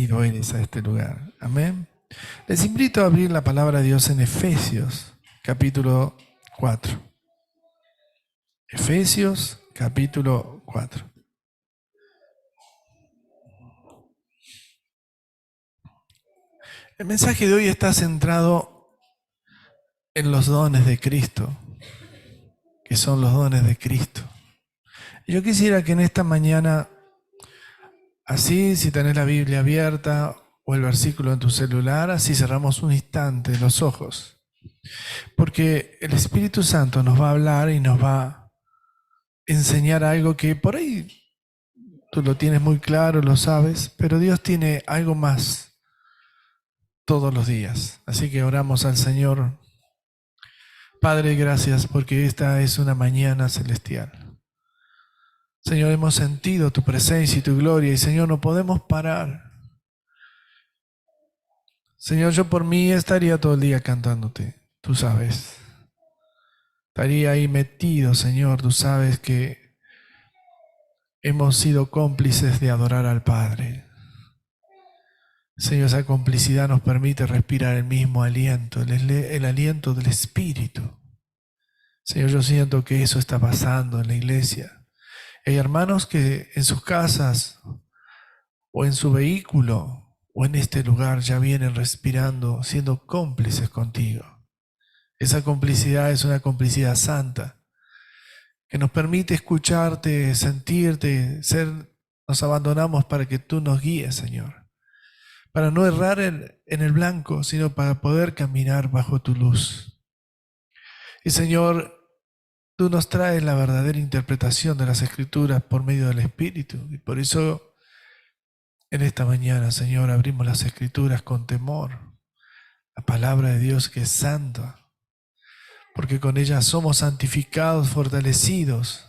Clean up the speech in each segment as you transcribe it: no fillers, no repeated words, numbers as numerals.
bendecido eres a este lugar. Amén. Les invito a abrir la palabra de Dios en Efesios, capítulo 4. Efesios, capítulo 4. El mensaje de hoy está centrado en los dones de Cristo, que son los dones de Cristo. Yo quisiera que en esta mañana, así, si tenés la Biblia abierta o el versículo en tu celular, así cerramos un instante los ojos. Porque el Espíritu Santo nos va a hablar y nos va a enseñar algo que por ahí tú lo tienes muy claro, lo sabes, pero Dios tiene algo más todos los días. Así que oramos al Señor. Padre, gracias porque esta es una mañana celestial. Señor, hemos sentido tu presencia y tu gloria y Señor, no podemos parar. Señor, yo por mí estaría todo el día cantándote, tú sabes. Estaría ahí metido, Señor, tú sabes que hemos sido cómplices de adorar al Padre. Señor, esa complicidad nos permite respirar el mismo aliento, el aliento del Espíritu. Señor, yo siento que eso está pasando en la iglesia. Hay hermanos que en sus casas o en su vehículo o en este lugar ya vienen respirando, siendo cómplices contigo. Esa complicidad es una complicidad santa que nos permite escucharte, sentirte, nos abandonamos para que tú nos guíes, Señor. Para no errar en el blanco, sino para poder caminar bajo tu luz. Y Señor, tú nos traes la verdadera interpretación de las Escrituras por medio del Espíritu. Y por eso, en esta mañana, Señor, abrimos las Escrituras con temor. La palabra de Dios que es santa, porque con ella somos santificados, fortalecidos.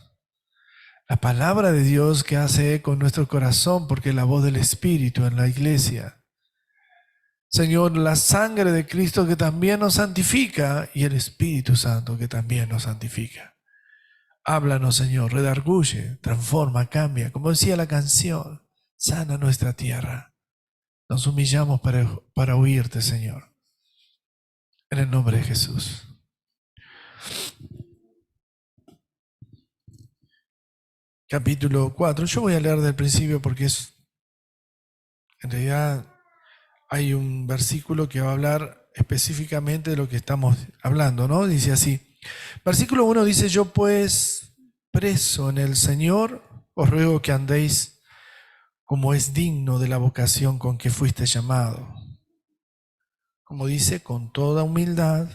La palabra de Dios que hace eco en nuestro corazón, porque es la voz del Espíritu en la iglesia. Señor, la sangre de Cristo que también nos santifica y el Espíritu Santo que también nos santifica. Háblanos, Señor, redarguye, transforma, cambia. Como decía la canción, sana nuestra tierra. Nos humillamos para oírte, Señor. En el nombre de Jesús. Capítulo 4. Yo voy a leer del principio porque en realidad hay un versículo que va a hablar específicamente de lo que estamos hablando, ¿no? Dice así. Versículo 1 dice, yo pues, preso en el Señor, os ruego que andéis como es digno de la vocación con que fuiste llamado. Como dice, con toda humildad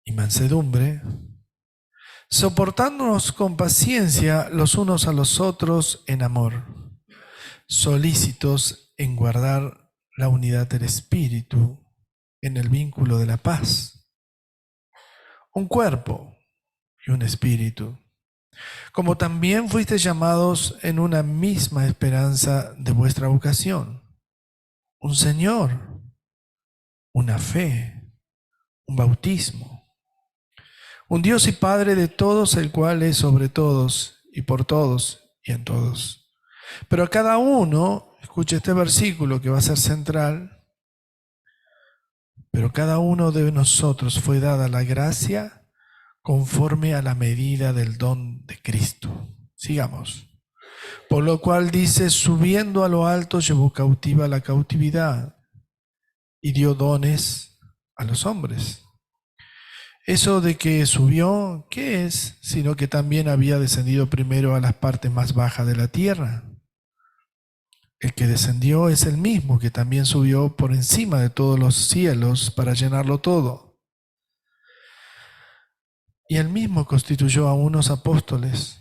y mansedumbre, soportándonos con paciencia los unos a los otros en amor, solícitos en guardar la unidad del Espíritu en el vínculo de la paz. Un cuerpo y un espíritu, como también fuisteis llamados en una misma esperanza de vuestra vocación. Un Señor, una fe, un bautismo, un Dios y Padre de todos, el cual es sobre todos y por todos y en todos. Pero a cada uno, escuche este versículo que va a ser central, pero cada uno de nosotros fue dada la gracia conforme a la medida del don de Cristo. Sigamos. Por lo cual dice, subiendo a lo alto llevó cautiva la cautividad y dio dones a los hombres. Eso de que subió, ¿qué es? Sino que también había descendido primero a las partes más bajas de la tierra. El que descendió es el mismo que también subió por encima de todos los cielos para llenarlo todo. Y él mismo constituyó a unos apóstoles,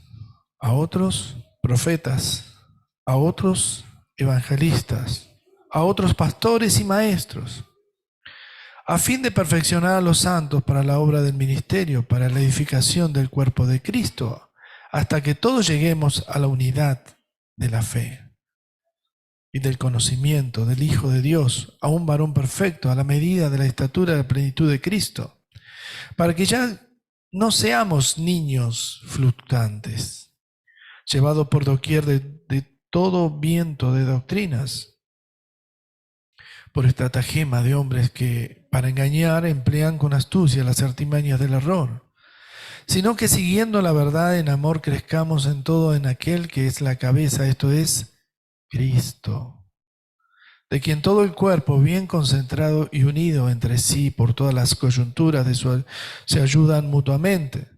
a otros profetas, a otros evangelistas, a otros pastores y maestros, a fin de perfeccionar a los santos para la obra del ministerio, para la edificación del cuerpo de Cristo, hasta que todos lleguemos a la unidad de la fe y del conocimiento del Hijo de Dios, a un varón perfecto, a la medida de la estatura de la plenitud de Cristo, para que ya no seamos niños fluctuantes, llevados por doquier de todo viento de doctrinas, por estratagema de hombres que para engañar emplean con astucia las artimañas del error, sino que siguiendo la verdad en amor crezcamos en todo en aquel que es la cabeza, esto es Cristo, de quien todo el cuerpo, bien concentrado y unido entre sí por todas las coyunturas se ayudan mutuamente,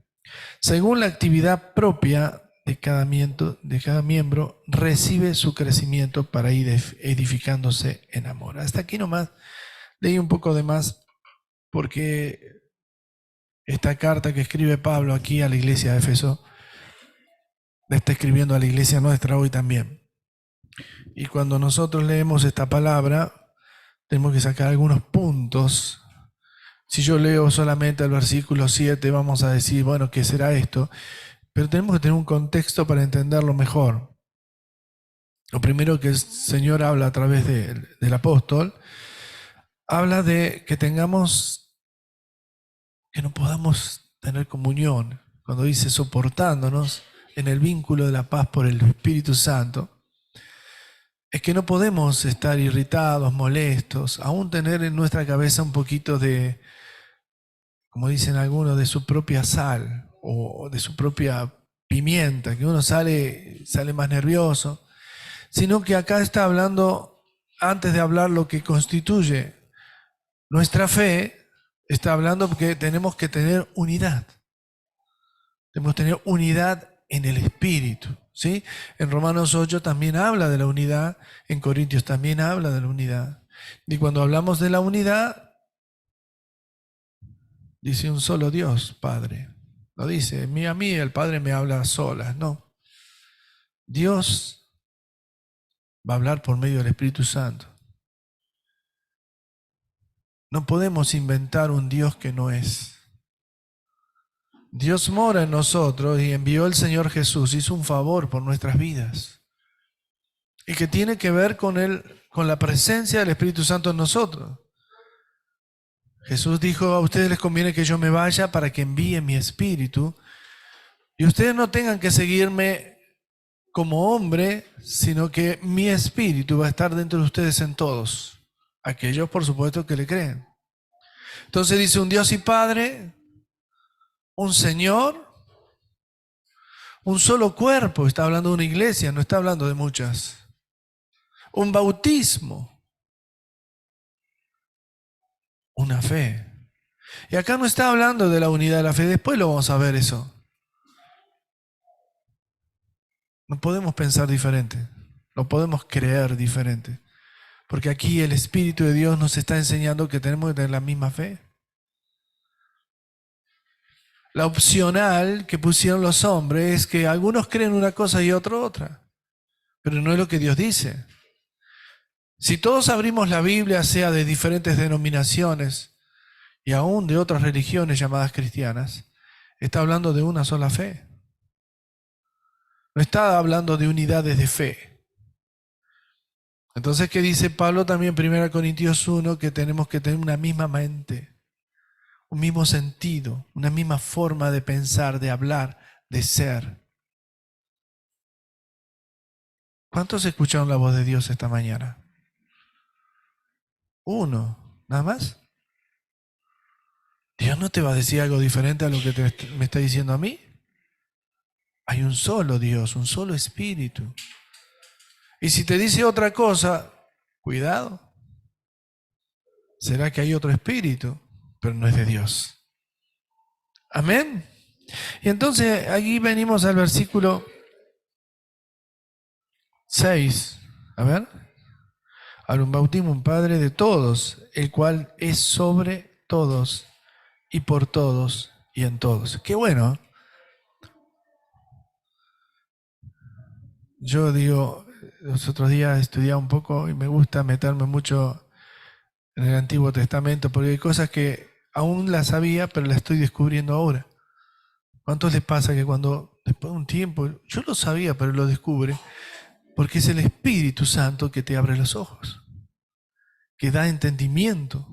según la actividad propia de cada miembro, recibe su crecimiento para ir edificándose en amor. Hasta aquí nomás leí un poco de más porque esta carta que escribe Pablo aquí a la iglesia de Éfeso, la está escribiendo a la iglesia nuestra hoy también. Y cuando nosotros leemos esta palabra, tenemos que sacar algunos puntos. Si yo leo solamente el versículo 7, vamos a decir, bueno, ¿qué será esto? Pero tenemos que tener un contexto para entenderlo mejor. Lo primero que el Señor habla a través del apóstol, habla de que no podamos tener comunión. Cuando dice soportándonos en el vínculo de la paz por el Espíritu Santo, es que no podemos estar irritados, molestos, aún tener en nuestra cabeza un poquito de, como dicen algunos, de su propia sal o de su propia pimienta, que uno sale más nervioso, sino que acá está hablando, antes de hablar lo que constituye nuestra fe, está hablando porque tenemos que tener unidad. Tenemos que tener unidad en el Espíritu, ¿sí? En Romanos 8 también habla de la unidad, en Corintios también habla de la unidad. Y cuando hablamos de la unidad, dice un solo Dios, Padre. No dice, a mí el Padre me habla a solas, no. Dios va a hablar por medio del Espíritu Santo. No podemos inventar un Dios que no es. Dios mora en nosotros y envió el Señor Jesús, hizo un favor por nuestras vidas. Y que tiene que ver con la presencia del Espíritu Santo en nosotros. Jesús dijo, a ustedes les conviene que yo me vaya para que envíe mi Espíritu. Y ustedes no tengan que seguirme como hombre, sino que mi Espíritu va a estar dentro de ustedes en todos. Aquellos, por supuesto, que le creen. Entonces dice un Dios y Padre, un Señor, un solo cuerpo. Está hablando de una iglesia, no está hablando de muchas. Un bautismo, una fe. Y acá no está hablando de la unidad de la fe, después lo vamos a ver eso. No podemos pensar diferente, no podemos creer diferente, porque aquí el Espíritu de Dios nos está enseñando que tenemos que tener la misma fe. La opcional que pusieron los hombres es que algunos creen una cosa y otros otra, pero no es lo que Dios dice. Si todos abrimos la Biblia, sea de diferentes denominaciones y aún de otras religiones llamadas cristianas, está hablando de una sola fe. No está hablando de unidades de fe. Entonces, ¿qué dice Pablo también en 1 Corintios 1? Que tenemos que tener una misma mente, un mismo sentido, una misma forma de pensar, de hablar, de ser. ¿Cuántos escucharon la voz de Dios esta mañana? Uno, nada más. Dios no te va a decir algo diferente a lo que me está diciendo a mí. Hay un solo Dios, un solo Espíritu. Y si te dice otra cosa, cuidado. ¿Será que hay otro espíritu? Pero no es de Dios. Amén. Y entonces aquí venimos al versículo 6. A ver. Al un bautismo, un Padre de todos, el cual es sobre todos y por todos y en todos. Qué bueno. Yo digo, los otros días estudiaba un poco y me gusta meterme mucho en el Antiguo Testamento porque hay cosas que aún las sabía, pero las estoy descubriendo ahora. ¿Cuántos les pasa que cuando, después de un tiempo, yo lo sabía, pero lo descubre? Porque es el Espíritu Santo que te abre los ojos, que da entendimiento.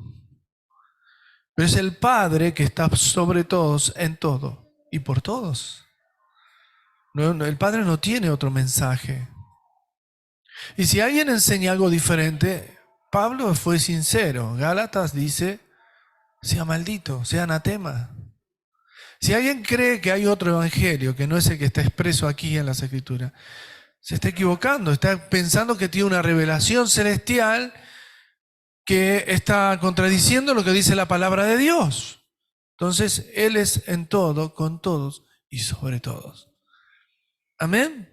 Pero es el Padre que está sobre todos, en todo y por todos. El Padre no tiene otro mensaje. Y si alguien enseña algo diferente, Pablo fue sincero. Gálatas dice, sea maldito, sea anatema. Si alguien cree que hay otro evangelio que no es el que está expreso aquí en las Escrituras, se está equivocando, está pensando que tiene una revelación celestial que está contradiciendo lo que dice la palabra de Dios. Entonces, Él es en todo, con todos y sobre todos. Amén.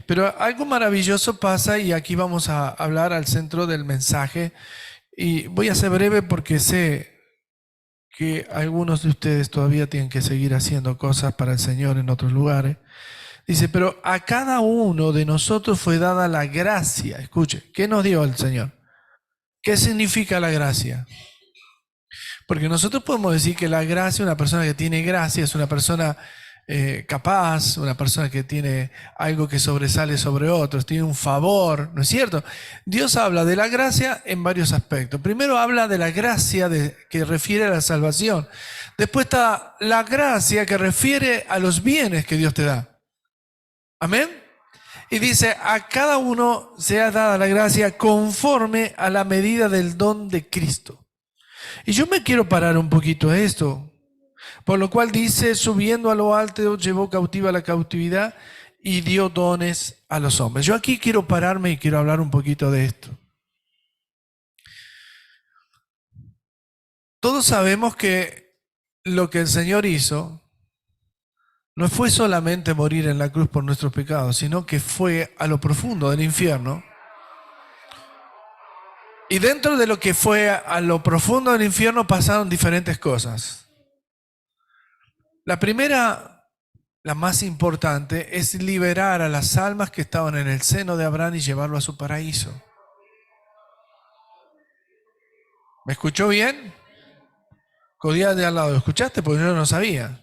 Pero algo maravilloso pasa y aquí vamos a hablar al centro del mensaje. Y voy a ser breve porque sé que algunos de ustedes todavía tienen que seguir haciendo cosas para el Señor en otros lugares. Dice, pero a cada uno de nosotros fue dada la gracia. Escuche, ¿qué nos dio el Señor? ¿Qué significa la gracia? Porque nosotros podemos decir que la gracia, una persona que tiene gracia, es una persona capaz, una persona que tiene algo que sobresale sobre otros, tiene un favor, ¿no es cierto? Dios habla de la gracia en varios aspectos. Primero habla de la gracia que refiere a la salvación. Después está la gracia que refiere a los bienes que Dios te da. Amén. Y dice, a cada uno se ha dado la gracia conforme a la medida del don de Cristo. Y yo me quiero parar un poquito a esto. Por lo cual dice, subiendo a lo alto, llevó cautiva la cautividad y dio dones a los hombres. Yo aquí quiero pararme y quiero hablar un poquito de esto. Todos sabemos que lo que el Señor hizo no fue solamente morir en la cruz por nuestros pecados, sino que fue a lo profundo del infierno. Y dentro de lo que fue a lo profundo del infierno pasaron diferentes cosas. La primera, la más importante, es liberar a las almas que estaban en el seno de Abraham y llevarlo a su paraíso. ¿Me escuchó bien? Codía de al lado, ¿escuchaste? Porque yo no sabía.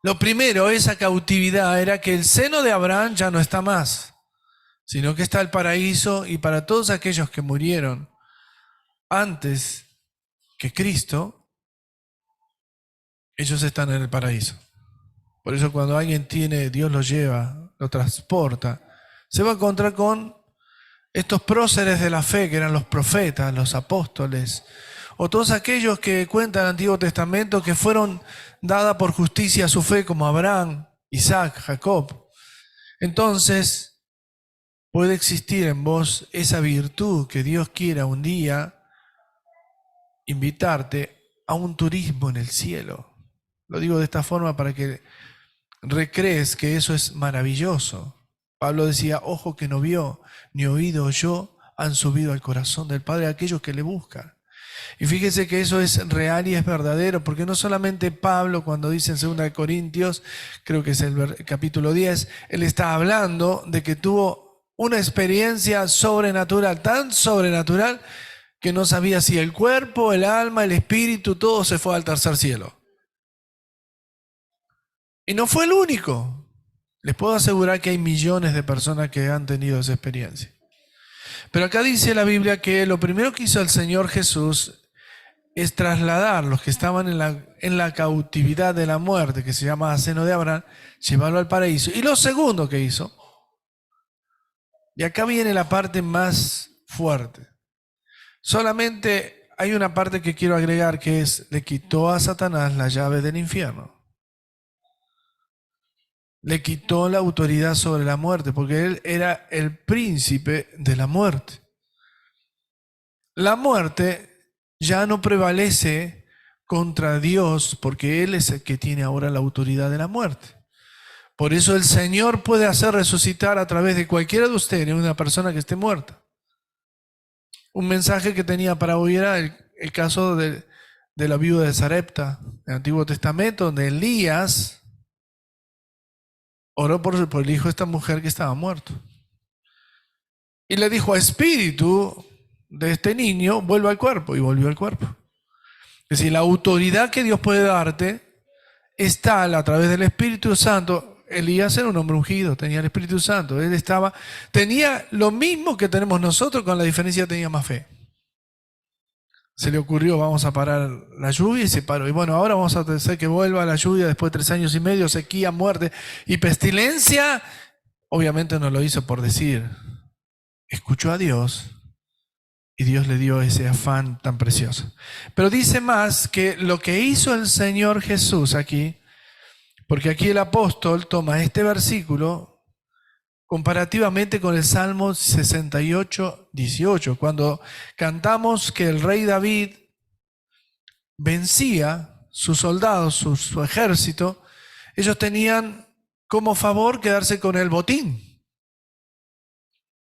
Lo primero, esa cautividad, era que el seno de Abraham ya no está más, sino que está el paraíso, y para todos aquellos que murieron antes que Cristo, ellos están en el paraíso. Por eso cuando alguien Dios lo lleva, lo transporta, se va a encontrar con estos próceres de la fe que eran los profetas, los apóstoles, o todos aquellos que cuentan el Antiguo Testamento que fueron dadas por justicia a su fe, como Abraham, Isaac, Jacob. Entonces, puede existir en vos esa virtud que Dios quiera un día invitarte a un turismo en el cielo. Lo digo de esta forma para que recrees que eso es maravilloso. Pablo decía, ojo que no vio, ni oído oyó, han subido al corazón del Padre aquellos que le buscan. Y fíjese que eso es real y es verdadero, porque no solamente Pablo, cuando dice en 2 Corintios, creo que es el capítulo 10, él está hablando de que tuvo una experiencia sobrenatural, tan sobrenatural, que no sabía si el cuerpo, el alma, el espíritu, todo se fue al tercer cielo. Y no fue el único. Les puedo asegurar que hay millones de personas que han tenido esa experiencia. Pero acá dice la Biblia que lo primero que hizo el Señor Jesús es trasladar los que estaban en la cautividad de la muerte, que se llama seno de Abraham, llevarlo al paraíso. Y lo segundo que hizo, y acá viene la parte más fuerte. Solamente hay una parte que quiero agregar, que es, le quitó a Satanás la llave del infierno. Le quitó la autoridad sobre la muerte, porque él era el príncipe de la muerte. La muerte ya no prevalece contra Dios, porque Él es el que tiene ahora la autoridad de la muerte. Por eso el Señor puede hacer resucitar a través de cualquiera de ustedes una persona que esté muerta. Un mensaje que tenía para hoy era el caso de la viuda de Sarepta, en el Antiguo Testamento, donde Elías oró por el hijo de esta mujer que estaba muerto. Y le dijo a espíritu de este niño, vuelva al cuerpo, y volvió al cuerpo. Es decir, la autoridad que Dios puede darte está a través del Espíritu Santo. Elías era un hombre ungido, tenía el Espíritu Santo. Él tenía lo mismo que tenemos nosotros, con la diferencia que tenía más fe. Se le ocurrió, vamos a parar la lluvia, y se paró. Y bueno, ahora vamos a hacer que vuelva la lluvia después de 3 años y medio, sequía, muerte y pestilencia. Obviamente no lo hizo por decir. Escuchó a Dios y Dios le dio ese afán tan precioso. Pero dice más que lo que hizo el Señor Jesús aquí, porque aquí el apóstol toma este versículo comparativamente con el Salmo 68, 18, cuando cantamos que el rey David vencía sus soldados, su ejército, ellos tenían como favor quedarse con el botín.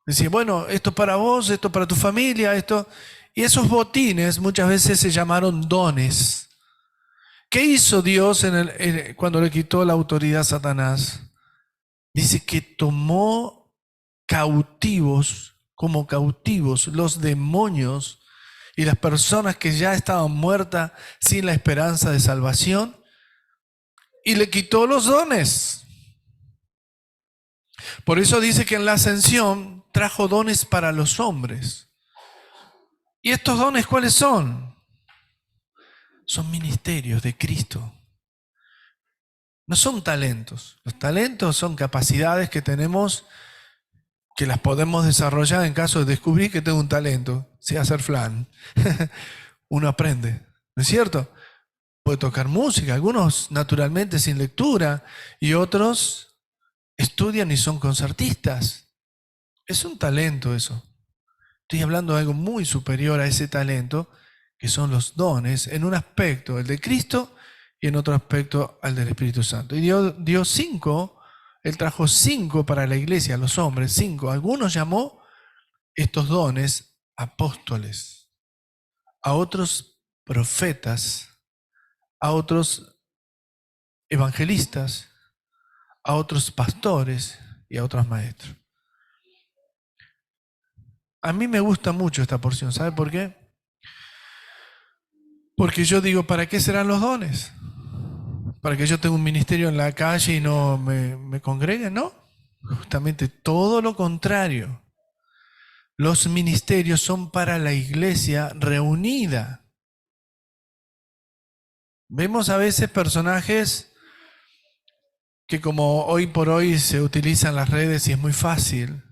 Decía, bueno, esto para vos, esto para tu familia, esto. Y esos botines muchas veces se llamaron dones. ¿Qué hizo Dios cuando le quitó la autoridad a Satanás? Dice que tomó cautivos, como cautivos, los demonios y las personas que ya estaban muertas sin la esperanza de salvación, y le quitó los dones. Por eso dice que en la ascensión trajo dones para los hombres. ¿Y estos dones cuáles son? Son ministerios de Cristo. No son talentos. Los talentos son capacidades que tenemos, que las podemos desarrollar en caso de descubrir que tengo un talento. Sé hacer flan. Uno aprende, ¿no es cierto? Puede tocar música, algunos naturalmente sin lectura, y otros estudian y son concertistas. Es un talento eso. Estoy hablando de algo muy superior a ese talento, que son los dones, en un aspecto el de Cristo y en otro aspecto al del Espíritu Santo. Y Dios dio 5, Él trajo 5 para la iglesia, los hombres, 5. Algunos llamó estos dones apóstoles, a otros profetas, a otros evangelistas, a otros pastores y a otros maestros. A mí me gusta mucho esta porción, ¿sabe por qué? Porque yo digo, ¿para qué serán los dones? ¿Para que yo tenga un ministerio en la calle y no me congregue? No, justamente todo lo contrario. Los ministerios son para la iglesia reunida. Vemos a veces personajes que, como hoy por hoy se utilizan las redes y es muy fácil,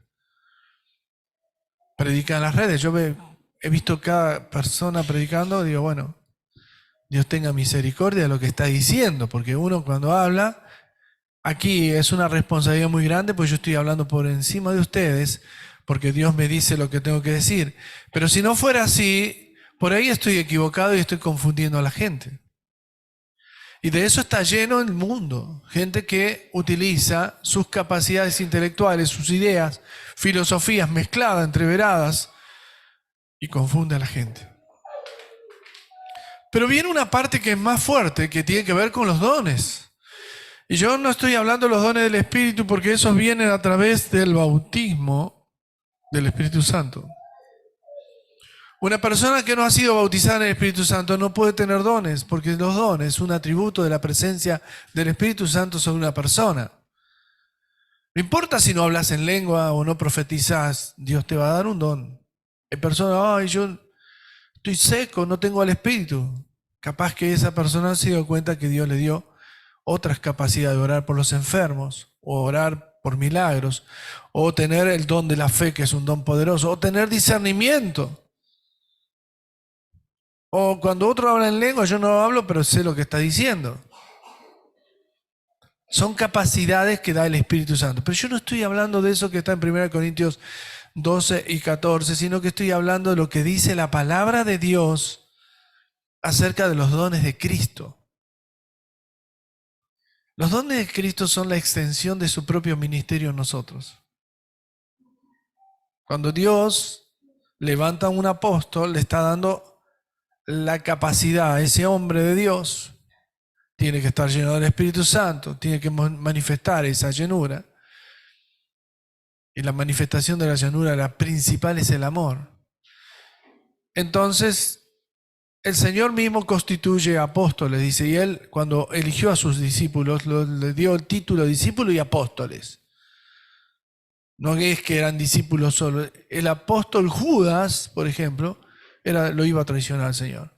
predican en las redes. Yo he visto cada persona predicando, digo, bueno, Dios tenga misericordia de lo que está diciendo, porque uno cuando habla, aquí es una responsabilidad muy grande, pues yo estoy hablando por encima de ustedes, porque Dios me dice lo que tengo que decir. Pero si no fuera así, por ahí estoy equivocado y estoy confundiendo a la gente. Y de eso está lleno el mundo. Gente que utiliza sus capacidades intelectuales, sus ideas, filosofías mezcladas, entreveradas, y confunde a la gente. Pero viene una parte que es más fuerte, que tiene que ver con los dones. Y yo no estoy hablando de los dones del Espíritu, porque esos vienen a través del bautismo del Espíritu Santo. Una persona que no ha sido bautizada en el Espíritu Santo no puede tener dones, porque los dones son un atributo de la presencia del Espíritu Santo sobre una persona. No importa si no hablas en lengua o no profetizas, Dios te va a dar un don. Hay personas, ay, yo estoy seco, no tengo al Espíritu. Capaz que esa persona se dio cuenta que Dios le dio otras capacidades de orar por los enfermos, o orar por milagros, o tener el don de la fe, que es un don poderoso, o tener discernimiento. O cuando otro habla en lengua, yo no hablo, pero sé lo que está diciendo. Son capacidades que da el Espíritu Santo. Pero yo no estoy hablando de eso que está en 1 Corintios 12 y 14, sino que estoy hablando de lo que dice la palabra de Dios acerca de los dones de Cristo. Los dones de Cristo son la extensión de su propio ministerio en nosotros. Cuando Dios levanta a un apóstol, le está dando la capacidad a ese hombre de Dios. Tiene que estar lleno del Espíritu Santo, tiene que manifestar esa llenura. Y la manifestación de la llenura, la principal, es el amor. Entonces, el Señor mismo constituye apóstoles, dice, y Él, cuando eligió a sus discípulos, le dio el título de discípulo y apóstoles. No es que eran discípulos solo. El apóstol Judas, por ejemplo, lo iba a traicionar al Señor.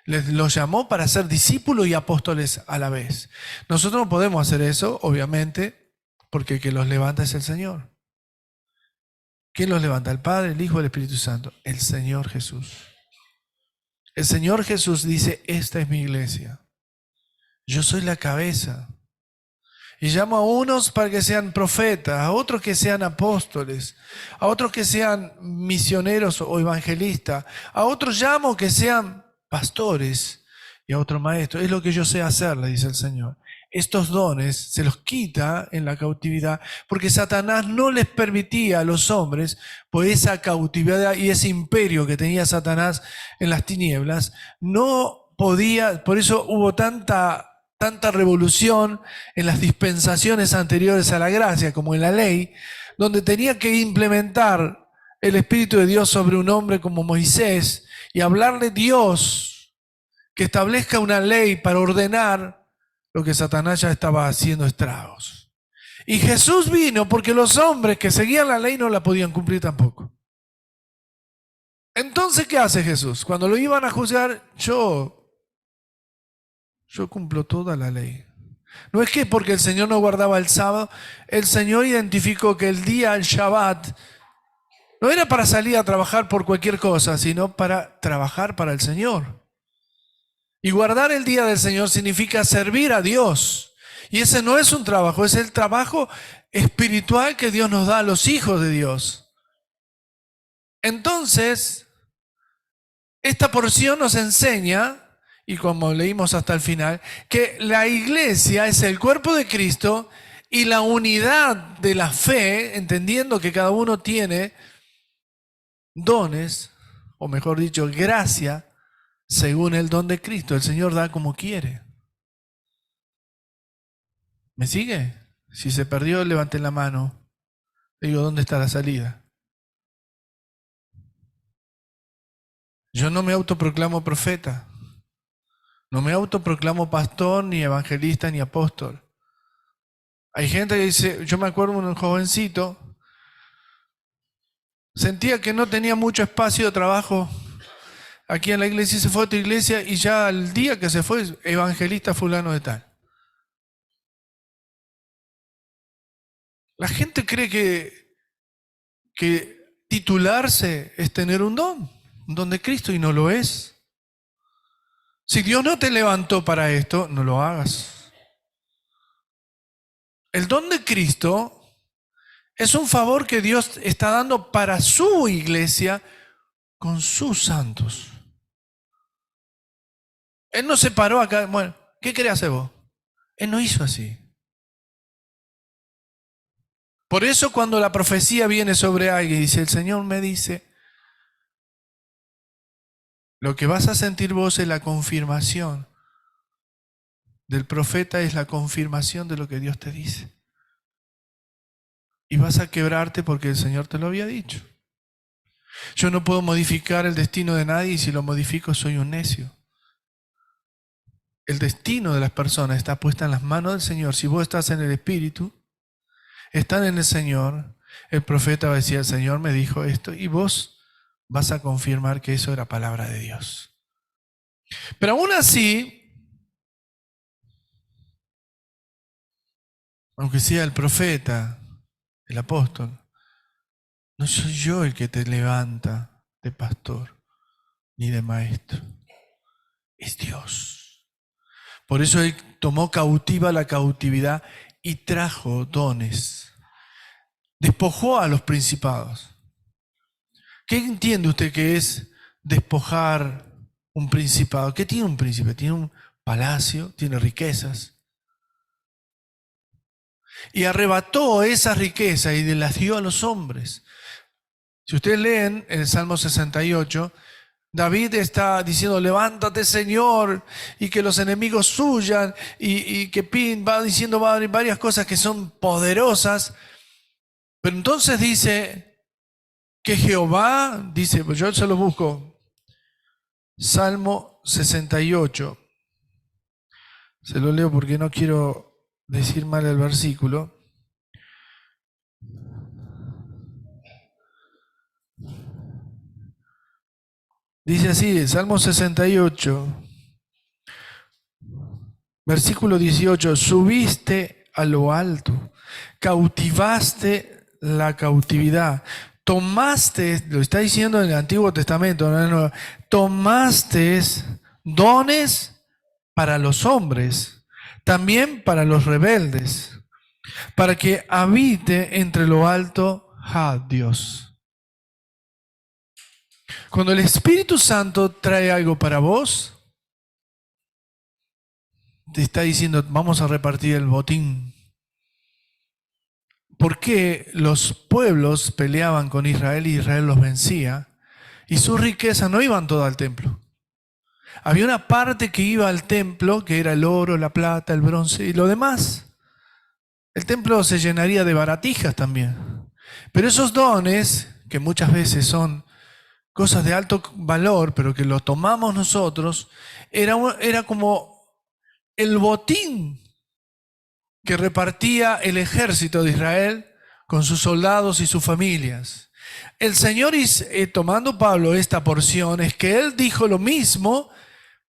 Los llamó para ser discípulos y apóstoles a la vez. Nosotros no podemos hacer eso, obviamente, porque el que los levanta es el Señor. ¿Quién los levanta? ¿El Padre, el Hijo, el Espíritu Santo? El Señor Jesús. El Señor Jesús dice, esta es mi iglesia. Yo soy la cabeza. Y llamo a unos para que sean profetas, a otros que sean apóstoles, a otros que sean misioneros o evangelistas, a otros llamo que sean pastores y a otros maestros. Es lo que yo sé hacer, le dice el Señor. Estos dones se los quita en la cautividad porque Satanás no les permitía a los hombres, por esa cautividad y ese imperio que tenía Satanás en las tinieblas, no podía, por eso hubo tanta revolución en las dispensaciones anteriores a la gracia, como en la ley, donde tenía que implementar el Espíritu de Dios sobre un hombre como Moisés y hablarle Dios que establezca una ley para ordenar lo que Satanás ya estaba haciendo estragos. Y Jesús vino porque los hombres que seguían la ley no la podían cumplir tampoco. Entonces, ¿qué hace Jesús? Cuando lo iban a juzgar, yo cumplo toda la ley. No es que porque el Señor no guardaba el sábado, el Señor identificó que el día, el Shabbat, no era para salir a trabajar por cualquier cosa, sino para trabajar para el Señor. Y guardar el día del Señor significa servir a Dios. Y ese no es un trabajo, es el trabajo espiritual que Dios nos da a los hijos de Dios. Entonces, esta porción nos enseña, y como leímos hasta el final, que la iglesia es el cuerpo de Cristo y la unidad de la fe, entendiendo que cada uno tiene dones, o mejor dicho, gracia, según el don de Cristo. El Señor da como quiere. ¿Me sigue? Si se perdió, levanten la mano. Digo, ¿dónde está la salida? Yo no me autoproclamo profeta. No me autoproclamo pastor, ni evangelista, ni apóstol. Hay gente que dice, yo me acuerdo de un jovencito, sentía que no tenía mucho espacio de trabajo aquí en la iglesia y se fue a otra iglesia y ya al día que se fue, evangelista fulano de tal. La gente cree que titularse es tener un don de Cristo y no lo es. Si Dios no te levantó para esto, no lo hagas. El don de Cristo es un favor que Dios está dando para su iglesia con sus santos. Él no se paró acá, bueno, ¿qué querés hacer vos? Él no hizo así. Por eso cuando la profecía viene sobre alguien y dice, el Señor me dice, lo que vas a sentir vos es la confirmación del profeta, es la confirmación de lo que Dios te dice. Y vas a quebrarte porque el Señor te lo había dicho. Yo no puedo modificar el destino de nadie y si lo modifico soy un necio. El destino de las personas está puesta en las manos del Señor. Si vos estás en el Espíritu, están en el Señor, el profeta va a decir, el Señor me dijo esto, y vos vas a confirmar que eso era palabra de Dios. Pero aún así, aunque sea el profeta, el apóstol, no soy yo el que te levanta de pastor ni de maestro, es Dios. Por eso Él tomó cautiva la cautividad y trajo dones. Despojó a los principados. ¿Qué entiende usted que es despojar un principado? ¿Qué tiene un príncipe? Tiene un palacio, tiene riquezas. Y arrebató esa riqueza y las dio a los hombres. Si ustedes leen en el Salmo 68, David está diciendo, levántate Señor, y que los enemigos huyan, y que va diciendo varias cosas que son poderosas. Pero entonces dice que Jehová, dice, pues yo se lo busco, Salmo 68, se lo leo porque no quiero decir mal el versículo. Dice así, Salmo 68, versículo 18, subiste a lo alto, cautivaste la cautividad, Tomaste, lo está diciendo en el Antiguo Testamento, no en el Nuevo, tomaste dones para los hombres, también para los rebeldes, para que habite entre lo alto Dios. Cuando el Espíritu Santo trae algo para vos, te está diciendo, vamos a repartir el botín. ¿Por qué los pueblos peleaban con Israel y Israel los vencía? Y sus riquezas no iban todas al templo. Había una parte que iba al templo, que era el oro, la plata, el bronce y lo demás. El templo se llenaría de baratijas también. Pero esos dones, que muchas veces son cosas de alto valor, pero que lo tomamos nosotros, era como el botín que repartía el ejército de Israel con sus soldados y sus familias. El Señor, tomando Pablo esta porción, es que Él dijo lo mismo,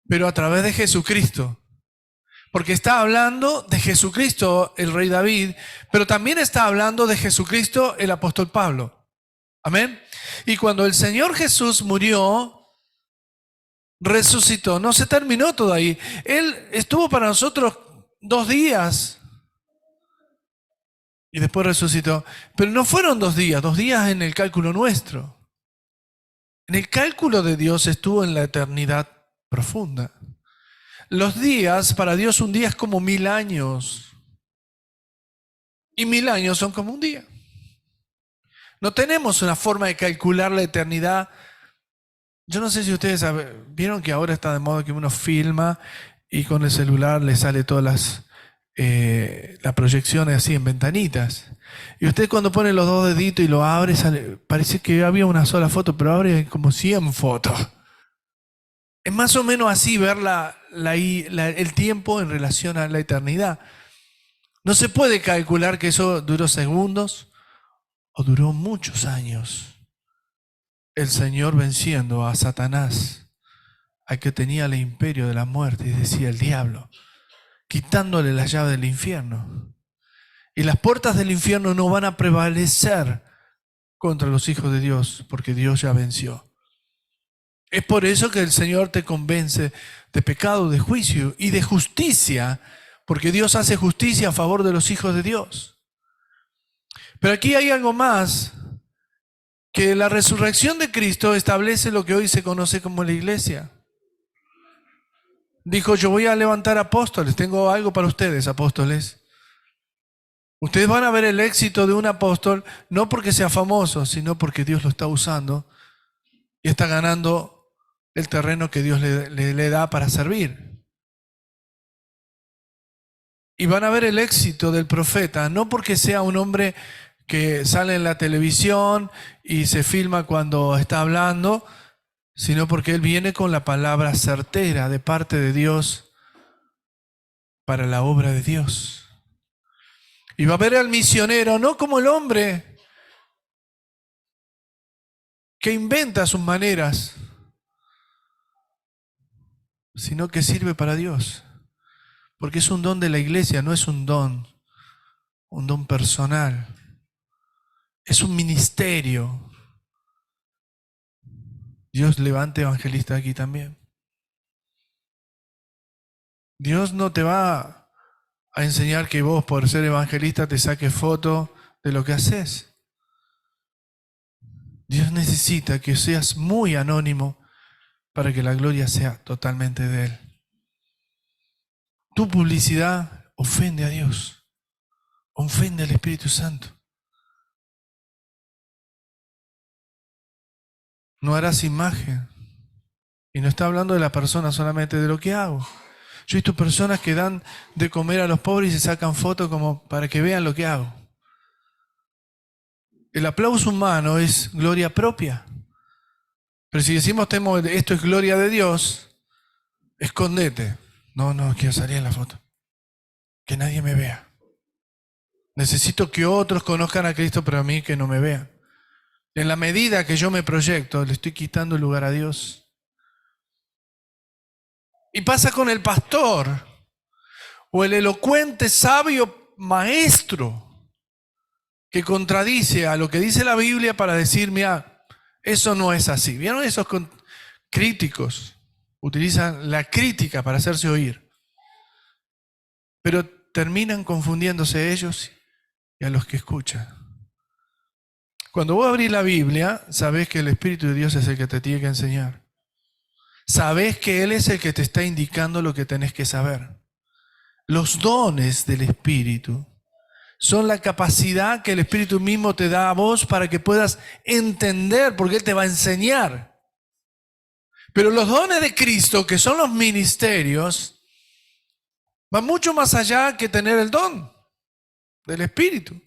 pero a través de Jesucristo. Porque está hablando de Jesucristo, el rey David, pero también está hablando de Jesucristo, el apóstol Pablo. Amén. Y cuando el Señor Jesús murió, resucitó, no se terminó todo ahí. Él estuvo para nosotros 2 días y después resucitó. Pero no fueron 2 días, 2 días en el cálculo nuestro. En el cálculo de Dios estuvo en la eternidad profunda. Los días, para Dios un día es como 1000 años. Y 1000 años son como un día. No tenemos una forma de calcular la eternidad. Yo no sé si ustedes vieron que ahora está de moda que uno filma y con el celular le sale todas las proyecciones así en ventanitas. Y usted cuando pone los 2 deditos y lo abre, parece que había una sola foto, pero abre como 100 fotos. Es más o menos así ver el tiempo en relación a la eternidad. No se puede calcular que eso duró segundos o duró muchos años. El Señor venciendo a Satanás, al que tenía el imperio de la muerte, y decía el diablo, quitándole la llave del infierno. Y las puertas del infierno no van a prevalecer contra los hijos de Dios, porque Dios ya venció. Es por eso que el Señor te convence de pecado, de juicio y de justicia, porque Dios hace justicia a favor de los hijos de Dios. Pero aquí hay algo más, que la resurrección de Cristo establece lo que hoy se conoce como la iglesia. Dijo, yo voy a levantar apóstoles, tengo algo para ustedes, apóstoles. Ustedes van a ver el éxito de un apóstol, no porque sea famoso, sino porque Dios lo está usando y está ganando el terreno que Dios le da para servir. Y van a ver el éxito del profeta, no porque sea un hombre que sale en la televisión y se filma cuando está hablando, sino porque él viene con la palabra certera de parte de Dios para la obra de Dios. Y va a ver al misionero no como el hombre que inventa sus maneras, sino que sirve para Dios. Porque es un don de la iglesia, no es un don personal. Es un ministerio. Dios levanta evangelistas aquí también. Dios no te va a enseñar que vos, por ser evangelista, te saques foto de lo que haces. Dios necesita que seas muy anónimo para que la gloria sea totalmente de Él. Tu publicidad ofende a Dios, ofende al Espíritu Santo. No harás imagen. Y no está hablando de la persona solamente, de lo que hago. Yo he visto personas que dan de comer a los pobres y se sacan fotos como para que vean lo que hago. El aplauso humano es gloria propia. Pero si decimos esto es gloria de Dios, escondete. No quiero salir en la foto. Que nadie me vea. Necesito que otros conozcan a Cristo, pero a mí que no me vean. En la medida que yo me proyecto, le estoy quitando el lugar a Dios. Y pasa con el pastor o el elocuente, sabio maestro que contradice a lo que dice la Biblia para decir, mira, eso no es así. ¿Vieron esos críticos? Utilizan la crítica para hacerse oír. Pero terminan confundiéndose ellos y a los que escuchan. Cuando vos abrís la Biblia, sabés que el Espíritu de Dios es el que te tiene que enseñar. Sabés que Él es el que te está indicando lo que tenés que saber. Los dones del Espíritu son la capacidad que el Espíritu mismo te da a vos para que puedas entender, porque Él te va a enseñar. Pero los dones de Cristo, que son los ministerios, van mucho más allá que tener el don del Espíritu.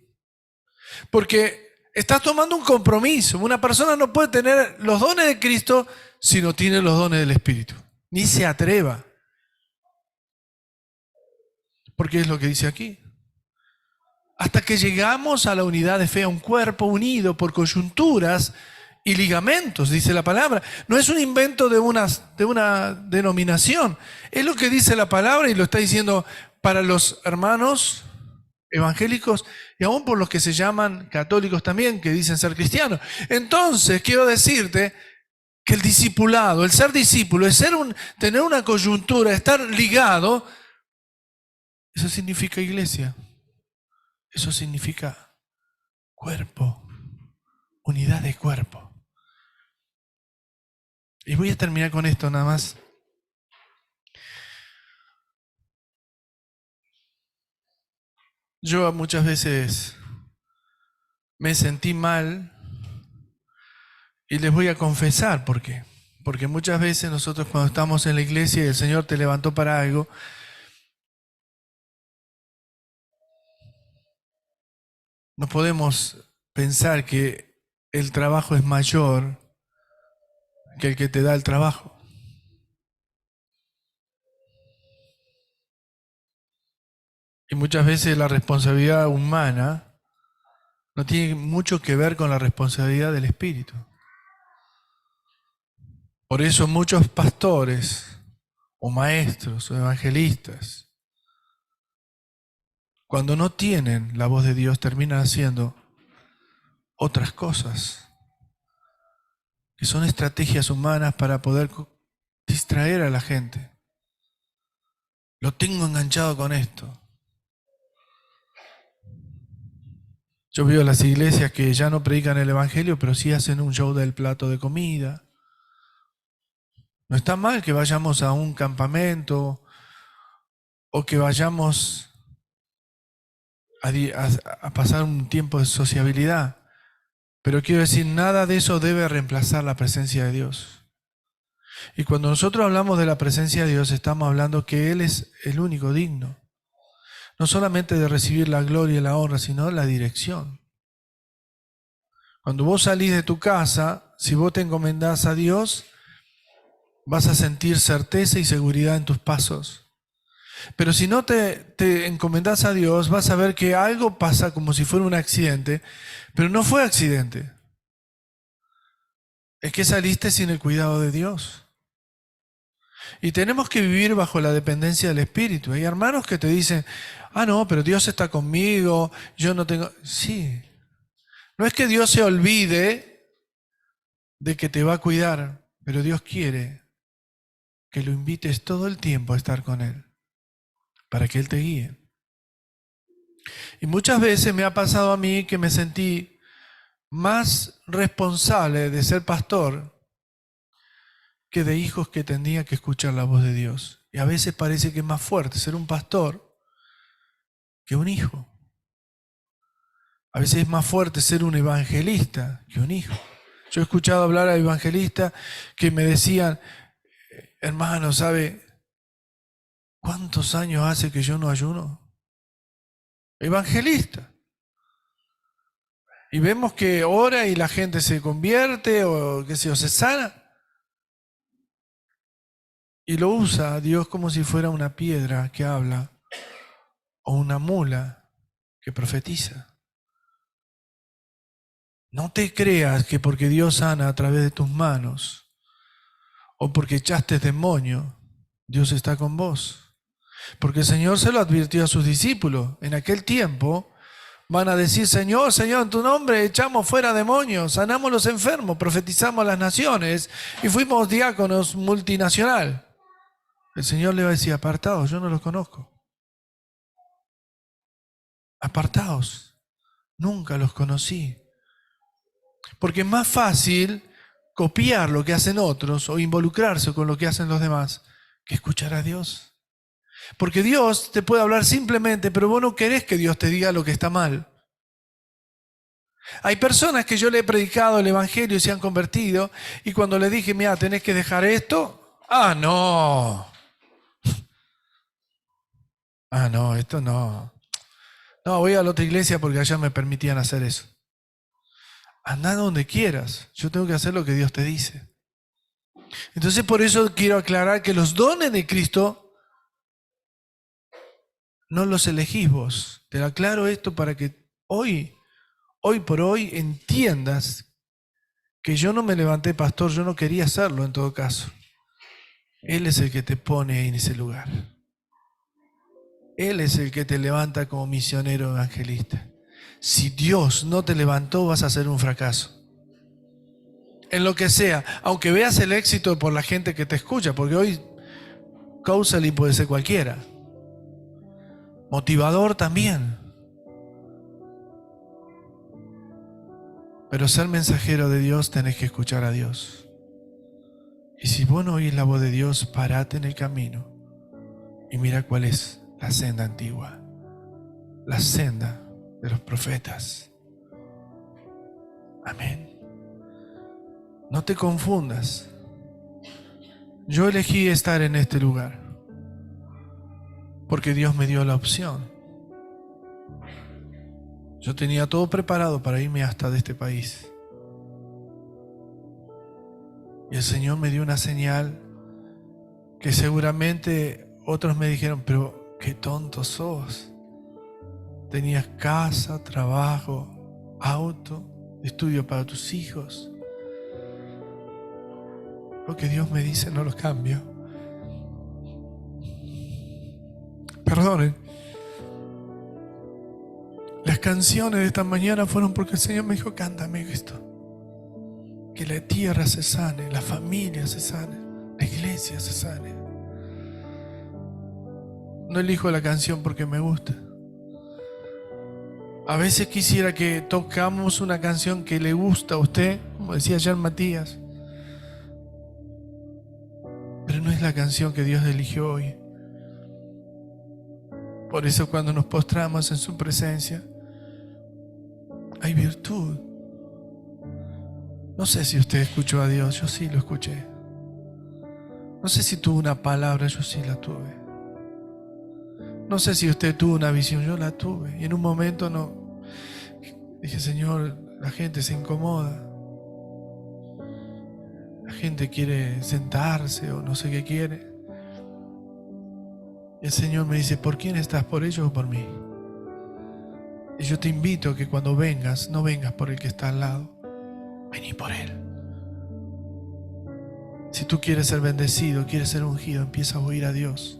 Porque estás tomando un compromiso. Una persona no puede tener los dones de Cristo si no tiene los dones del Espíritu. Ni se atreva. Porque es lo que dice aquí. Hasta que llegamos a la unidad de fe, a un cuerpo unido por coyunturas y ligamentos, dice la palabra. No es un invento de una denominación. Es lo que dice la palabra y lo está diciendo para los hermanos evangélicos y aún por los que se llaman católicos también, que dicen ser cristianos. Entonces, quiero decirte que el discipulado, el ser discípulo, es tener una coyuntura, estar ligado, eso significa iglesia. Eso significa cuerpo, unidad de cuerpo. Y voy a terminar con esto nada más. Yo muchas veces me sentí mal y les voy a confesar por qué. Porque muchas veces nosotros cuando estamos en la iglesia y el Señor te levantó para algo, no podemos pensar que el trabajo es mayor que el que te da el trabajo. Y muchas veces la responsabilidad humana no tiene mucho que ver con la responsabilidad del Espíritu. Por eso muchos pastores o maestros o evangelistas, cuando no tienen la voz de Dios, terminan haciendo otras cosas, que son estrategias humanas para poder distraer a la gente. Lo tengo enganchado con esto. Yo veo las iglesias que ya no predican el evangelio, pero sí hacen un show del plato de comida. No está mal que vayamos a un campamento o que vayamos a pasar un tiempo de sociabilidad. Pero quiero decir, nada de eso debe reemplazar la presencia de Dios. Y cuando nosotros hablamos de la presencia de Dios, estamos hablando que Él es el único digno. No solamente de recibir la gloria y la honra, sino la dirección. Cuando vos salís de tu casa, si vos te encomendás a Dios, vas a sentir certeza y seguridad en tus pasos. Pero si no te encomendás a Dios, vas a ver que algo pasa como si fuera un accidente, pero no fue accidente. Es que saliste sin el cuidado de Dios. Y tenemos que vivir bajo la dependencia del Espíritu. Hay hermanos que te dicen, no, pero Dios está conmigo, yo no tengo... Sí, no es que Dios se olvide de que te va a cuidar, pero Dios quiere que lo invites todo el tiempo a estar con Él, para que Él te guíe. Y muchas veces me ha pasado a mí que me sentí más responsable de ser pastor que de hijos que tenía que escuchar la voz de Dios. Y a veces parece que es más fuerte ser un pastor que un hijo. A veces es más fuerte ser un evangelista que un hijo. Yo he escuchado hablar a evangelistas que me decían, hermano, ¿sabe cuántos años hace que yo no ayuno? Evangelista. Y vemos que ora y la gente se convierte o qué sé yo, se sana. Y lo usa a Dios como si fuera una piedra que habla o una mula que profetiza. No te creas que porque Dios sana a través de tus manos o porque echaste demonio, Dios está con vos. Porque el Señor se lo advirtió a sus discípulos. En aquel tiempo Van a decir, Señor, Señor, en tu nombre echamos fuera demonios, sanamos los enfermos, profetizamos a las naciones y fuimos diáconos multinacional. El Señor le va a decir, apartaos, yo no los conozco. Apartaos, nunca los conocí. Porque es más fácil copiar lo que hacen otros o involucrarse con lo que hacen los demás que escuchar a Dios. Porque Dios te puede hablar simplemente, pero vos no querés que Dios te diga lo que está mal. Hay personas que yo le he predicado el evangelio y se han convertido, y cuando le dije, mira, tenés que dejar esto, no, esto no. No, voy a la otra iglesia porque allá me permitían hacer eso. Anda donde quieras, yo tengo que hacer lo que Dios te dice. Entonces por eso quiero aclarar que los dones de Cristo no los elegís vos. Te lo aclaro esto para que hoy por hoy entiendas que yo no me levanté pastor, yo no quería hacerlo en todo caso. Él es el que te pone en ese lugar. Él es el que te levanta como misionero evangelista. Si Dios no te levantó, vas a ser un fracaso. En lo que sea, aunque veas el éxito por la gente que te escucha, porque hoy Counseling puede ser cualquiera. Motivador también. Pero ser mensajero de Dios tenés que escuchar a Dios. Y si vos no oís la voz de Dios, parate en el camino y mira cuál es la senda antigua, la senda de los profetas. Amén. No te confundas. Yo elegí estar en este lugar porque Dios me dio la opción. Yo tenía todo preparado para irme hasta de este país. Y el Señor me dio una señal que seguramente otros me dijeron, pero qué tonto sos. Tenías casa, trabajo, auto, estudio para tus hijos. Lo que Dios me dice no lo cambio. Perdonen. Las canciones de esta mañana fueron porque el Señor me dijo, cántame esto. Que la tierra se sane, la familia se sane, la iglesia se sane. No elijo la canción porque me gusta. A veces quisiera que tocamos una canción que le gusta a usted, como decía ayer Matías. Pero no es la canción que Dios eligió hoy. Por eso cuando nos postramos en su presencia, hay virtud. No sé si usted escuchó a Dios, yo sí lo escuché. No sé si tuvo una palabra, yo sí la tuve. No sé si usted tuvo una visión, yo la tuve. Y en un momento no. Dije, Señor, la gente se incomoda. La gente quiere sentarse o no sé qué quiere. Y el Señor me dice, ¿por quién estás? ¿Por ellos o por mí? Y yo te invito a que cuando vengas, no vengas por el que está al lado. Vení por Él. Si tú quieres ser bendecido, quieres ser ungido, empieza a oír a Dios.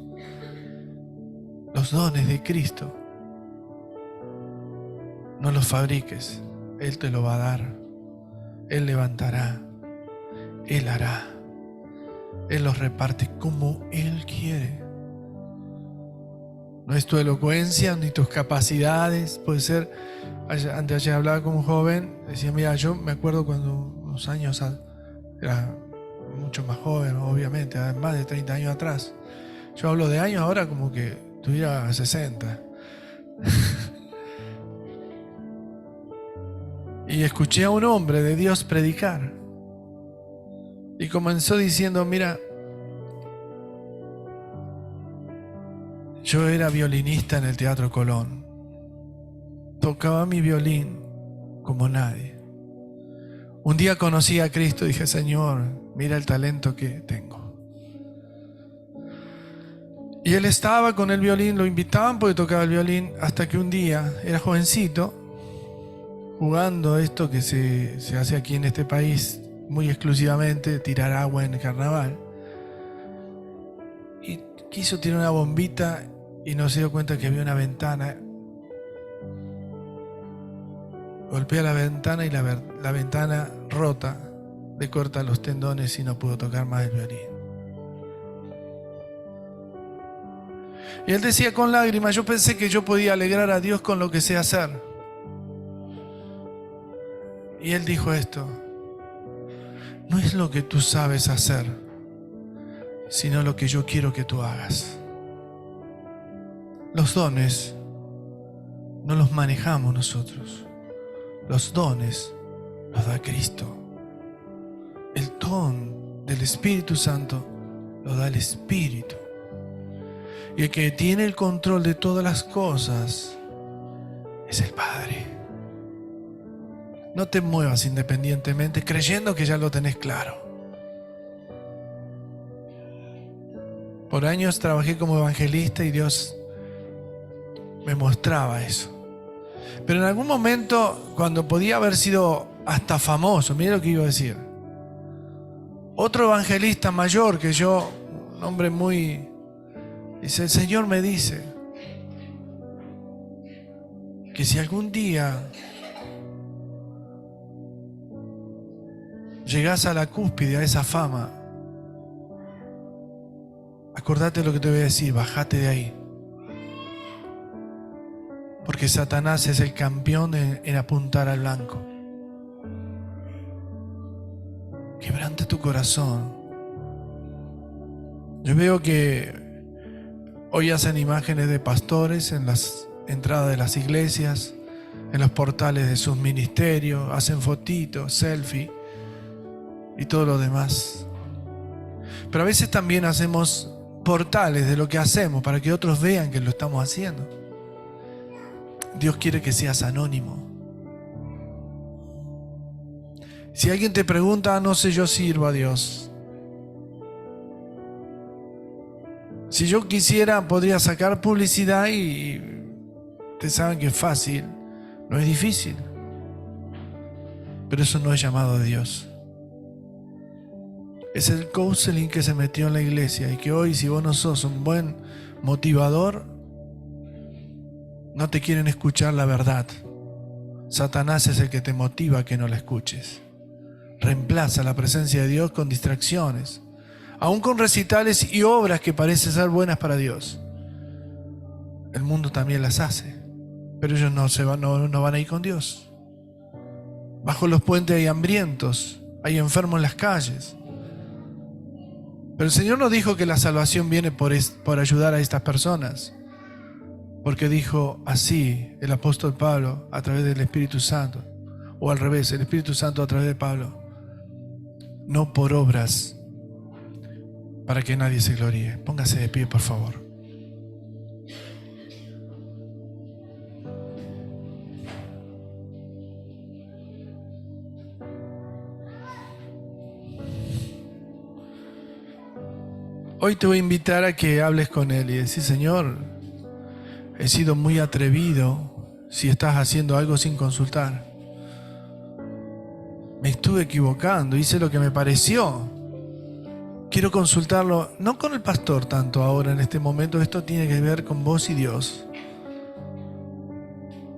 Los dones de Cristo no los fabriques. Él te lo va a dar. Él levantará. Él hará. Él los reparte como Él quiere. No es tu elocuencia ni tus capacidades. Puede ser, antes ayer hablaba con un joven, decía, mira, yo me acuerdo cuando unos años, era mucho más joven, obviamente, más de 30 años atrás. Yo hablo de años ahora como que tuviera 60. Y escuché a un hombre de Dios predicar. Y comenzó diciendo, mira, yo era violinista en el Teatro Colón. Tocaba mi violín como nadie. Un día conocí a Cristo y dije, Señor, mira el talento que tengo. Y él estaba con el violín, lo invitaban porque tocaba el violín, hasta que un día, era jovencito, jugando esto que se hace aquí en este país muy exclusivamente, tirar agua en el carnaval. Y quiso tirar una bombita y no se dio cuenta que había una ventana golpea la ventana y la ventana rota le corta los tendones y no pudo tocar más el violín. Y él decía con lágrimas: yo pensé que yo podía alegrar a Dios con lo que sé hacer. Y él dijo esto: no es lo que tú sabes hacer, sino lo que yo quiero que tú hagas. Los dones no los manejamos nosotros. Los dones los da Cristo. El don del Espíritu Santo lo da el Espíritu. Y el que tiene el control de todas las cosas es el Padre. No te muevas independientemente creyendo que ya lo tenés claro. Por años trabajé como evangelista y Dios me mostraba eso. Pero en algún momento, cuando podía haber sido hasta famoso, mira lo que iba a decir. Otro evangelista mayor que yo, un hombre muy... Dice: el Señor me dice que si algún día llegás a la cúspide, a esa fama, acordate lo que te voy a decir: bajate de ahí. Porque Satanás es el campeón en apuntar al blanco. Quebrante tu corazón. Yo veo que hoy hacen imágenes de pastores en las entradas de las iglesias, en los portales de sus ministerios, hacen fotitos, selfie y todo lo demás. Pero a veces también hacemos portales de lo que hacemos para que otros vean que lo estamos haciendo. Dios quiere que seas anónimo. Si alguien te pregunta: no sé, yo sirvo a Dios. Si yo quisiera, podría sacar publicidad y ustedes saben que es fácil, no es difícil. Pero eso no es llamado de Dios. Es el counseling que se metió en la iglesia y que hoy, si vos no sos un buen motivador, no te quieren escuchar la verdad. Satanás es el que te motiva a que no la escuches. Reemplaza la presencia de Dios con distracciones, aún con recitales y obras que parecen ser buenas para Dios. El mundo también las hace, pero ellos no van a ir con Dios. Bajo los puentes hay hambrientos, hay enfermos en las calles. Pero el Señor no dijo que la salvación viene por ayudar a estas personas, porque dijo así el apóstol Pablo a través del Espíritu Santo, o al revés, el Espíritu Santo a través de Pablo: no por obras, para que nadie se gloríe. Póngase de pie, por favor. Hoy te voy a invitar a que hables con Él y decir: Señor, he sido muy atrevido si estás haciendo algo sin consultar. Me estuve equivocando, hice lo que me pareció. Quiero consultarlo, no con el pastor tanto ahora en este momento, esto tiene que ver con vos y Dios.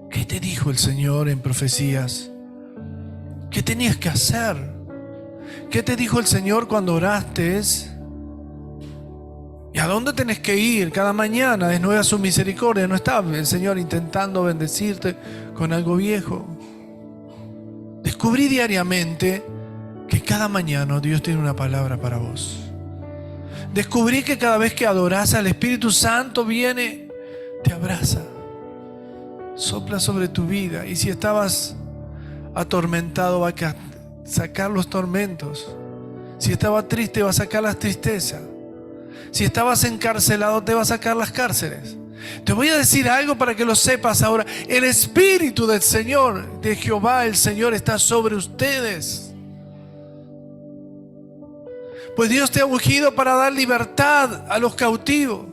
¿Qué te dijo el Señor en profecías? ¿Qué tenías que hacer? ¿Qué te dijo el Señor cuando oraste? ¿Y a dónde tenés que ir? Cada mañana es nueva su misericordia. No está el Señor intentando bendecirte con algo viejo. Descubrí diariamente que cada mañana Dios tiene una palabra para vos. Descubrí que cada vez que adorás al Espíritu Santo viene, te abraza, sopla sobre tu vida. Y si estabas atormentado, va a sacar los tormentos. Si estabas triste, va a sacar las tristezas. Si estabas encarcelado, te va a sacar las cárceles. Te voy a decir algo para que lo sepas ahora. El Espíritu del Señor, de Jehová el Señor, está sobre ustedes. Pues Dios te ha ungido para dar libertad a los cautivos,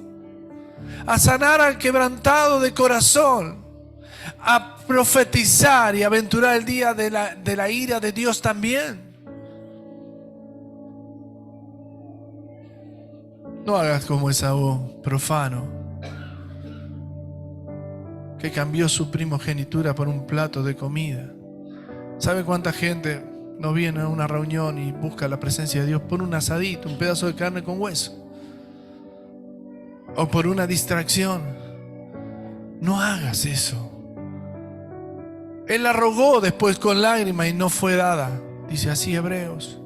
a sanar al quebrantado de corazón, a profetizar y aventurar el día de la ira de Dios también. No hagas como Esaú, profano, que cambió su primogenitura por un plato de comida. ¿Sabe cuánta gente no viene a una reunión y busca la presencia de Dios por un asadito, un pedazo de carne con hueso? O por una distracción. No hagas eso. Él la rogó después con lágrimas y no fue dada. Dice así Hebreos.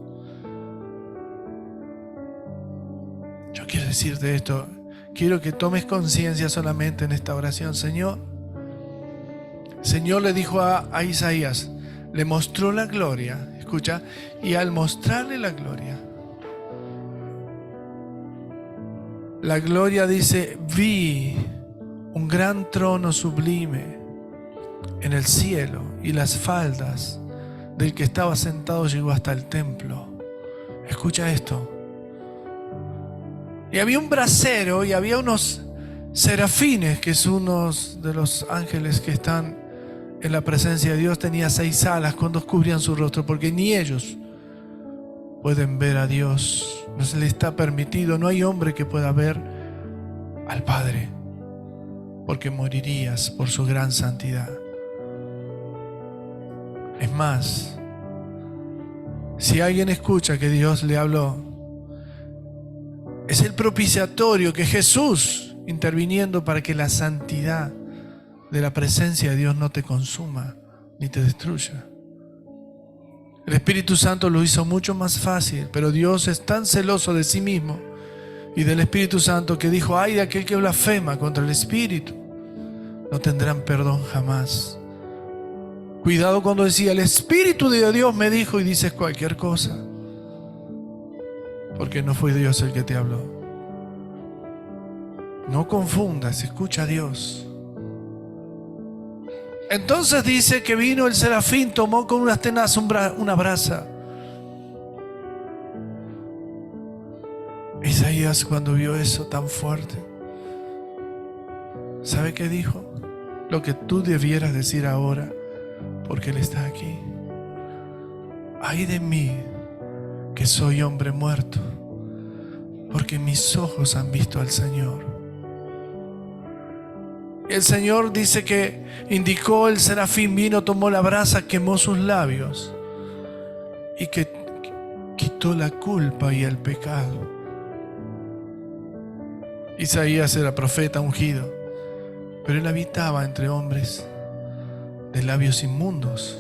Yo quiero decirte esto. Quiero que tomes conciencia solamente en esta oración. Señor le dijo a Isaías, le mostró la gloria. Escucha, y al mostrarle la gloria dice, vi un gran trono sublime en el cielo, y las faldas del que estaba sentado llegó hasta el templo. Escucha esto. Y había un brasero y había unos serafines, que son unos de los ángeles que están en la presencia de Dios. Tenía 6 alas, con 2 cubrían su rostro, porque ni ellos pueden ver a Dios. No se les está permitido. No hay hombre que pueda ver al Padre, porque morirías por su gran santidad. Es más, si alguien escucha que Dios le habló, es el propiciatorio, que Jesús interviniendo para que la santidad de la presencia de Dios no te consuma ni te destruya. El Espíritu Santo lo hizo mucho más fácil, pero Dios es tan celoso de sí mismo y del Espíritu Santo que dijo, ay de aquel que blasfema contra el Espíritu, no tendrán perdón jamás. Cuidado cuando decía, el Espíritu de Dios me dijo, y dices cualquier cosa, porque no fue Dios el que te habló. No confundas, escucha a Dios. Entonces dice que vino el serafín, tomó con unas tenazas una brasa. Isaías, cuando vio eso tan fuerte, ¿sabe qué dijo? Lo que tú debieras decir ahora, porque Él está aquí. Ay de mí, que soy hombre muerto, porque mis ojos han visto al Señor. El Señor dice que indicó el serafín, vino, tomó la brasa, quemó sus labios y que quitó la culpa y el pecado. Isaías era profeta ungido, pero él habitaba entre hombres de labios inmundos.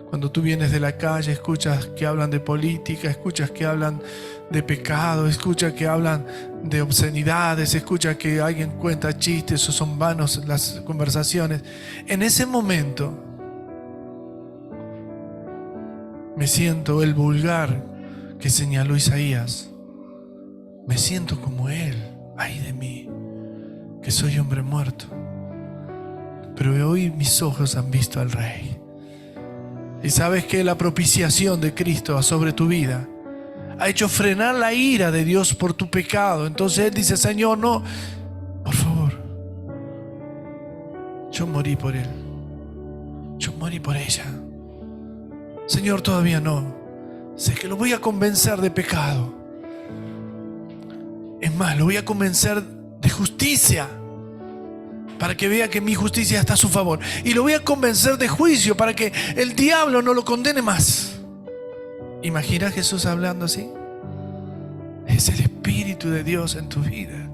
Cuando tú vienes de la calle, escuchas que hablan de política, escuchas que hablan de pecado, escuchas que hablan de obscenidades, escuchas que alguien cuenta chistes o son vanos las conversaciones. En ese momento me siento el vulgar que señaló Isaías. Me siento como él. Ay de mí, que soy hombre muerto, pero hoy mis ojos han visto al Rey. Y sabes que la propiciación de Cristo sobre tu vida ha hecho frenar la ira de Dios por tu pecado. Entonces Él dice, Señor, no, por favor, yo morí por él, yo morí por ella. Señor, todavía no. Sé que lo voy a convencer de pecado. Es más, lo voy a convencer de justicia, para que vea que mi justicia está a su favor. Y lo voy a convencer de juicio, para que el diablo no lo condene más. ¿Imagina a Jesús hablando así? Es el Espíritu de Dios en tu vida.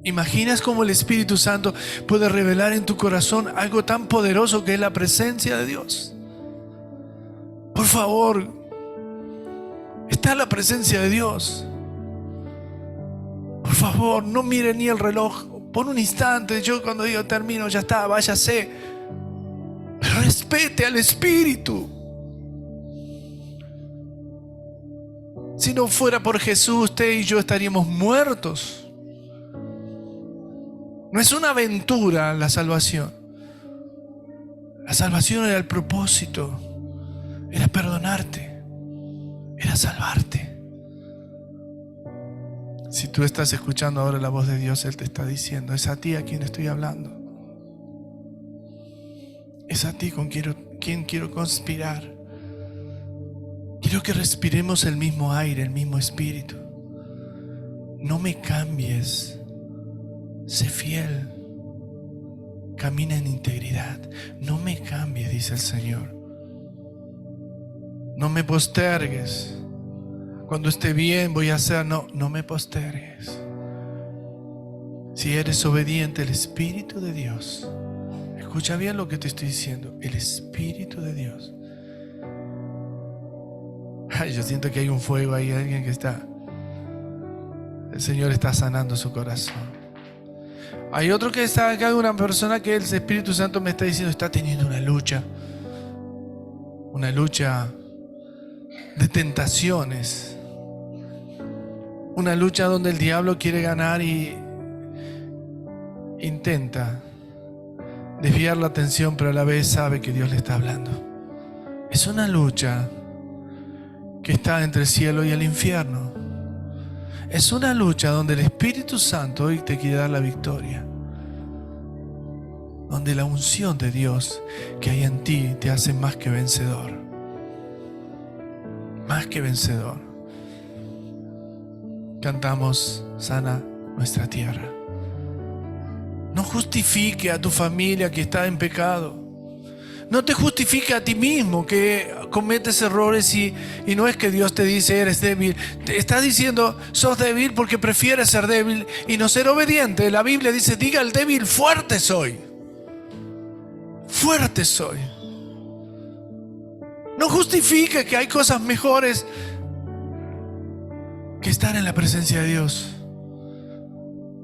¿Imaginas cómo el Espíritu Santo puede revelar en tu corazón algo tan poderoso que es la presencia de Dios? Por favor, está la presencia de Dios. Por favor, no mire ni el reloj por un instante. Yo cuando digo termino, ya está, váyase. Pero respete al Espíritu. Si no fuera por Jesús, usted y yo estaríamos muertos. No es una aventura la salvación. La salvación era el propósito. Era perdonarte. Era salvarte. Si tú estás escuchando ahora la voz de Dios, Él te está diciendo, es a ti a quien estoy hablando. Es a ti con quien quiero conspirar. Quiero que respiremos el mismo aire, el mismo espíritu. No me cambies. Sé fiel. camina en integridad. No me cambies, dice el Señor. No me postergues. Cuando esté bien voy a hacer. No me postergues. Si eres obediente, el Espíritu de Dios, escucha bien lo que te estoy diciendo, el Espíritu de Dios. Ay, yo siento que hay un fuego ahí, alguien que está. El Señor está sanando su corazón. Hay otro que está acá, una persona que el Espíritu Santo me está diciendo está teniendo una lucha de tentaciones, una lucha donde el diablo quiere ganar y intenta desviar la atención, pero a la vez sabe que Dios le está hablando. Es una lucha que está entre el cielo y el infierno. Es una lucha donde el Espíritu Santo hoy te quiere dar la victoria, donde la unción de Dios que hay en ti te hace más que vencedor. Más que vencedor. Cantamos, sana nuestra tierra. No justifique a tu familia que está en pecado. No te justifique a ti mismo que cometes errores y no es que Dios te dice eres débil. Te está diciendo sos débil porque prefieres ser débil y no ser obediente. La Biblia dice, diga al débil, fuerte soy. Fuerte soy. No justifique que hay cosas mejores que estar en la presencia de Dios.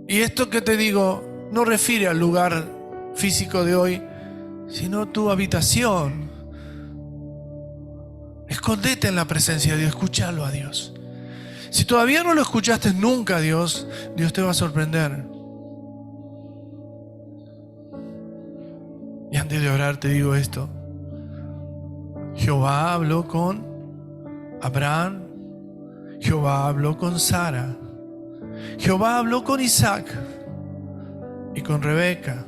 Y esto que te digo no refiere al lugar físico de hoy, sino tu habitación. Escondete en la presencia de Dios, escúchalo a Dios. Si todavía no lo escuchaste nunca a Dios, Dios te va a sorprender. Y antes de orar te digo esto. Jehová habló con Abraham, Jehová habló con Sara, Jehová habló con Isaac y con Rebeca.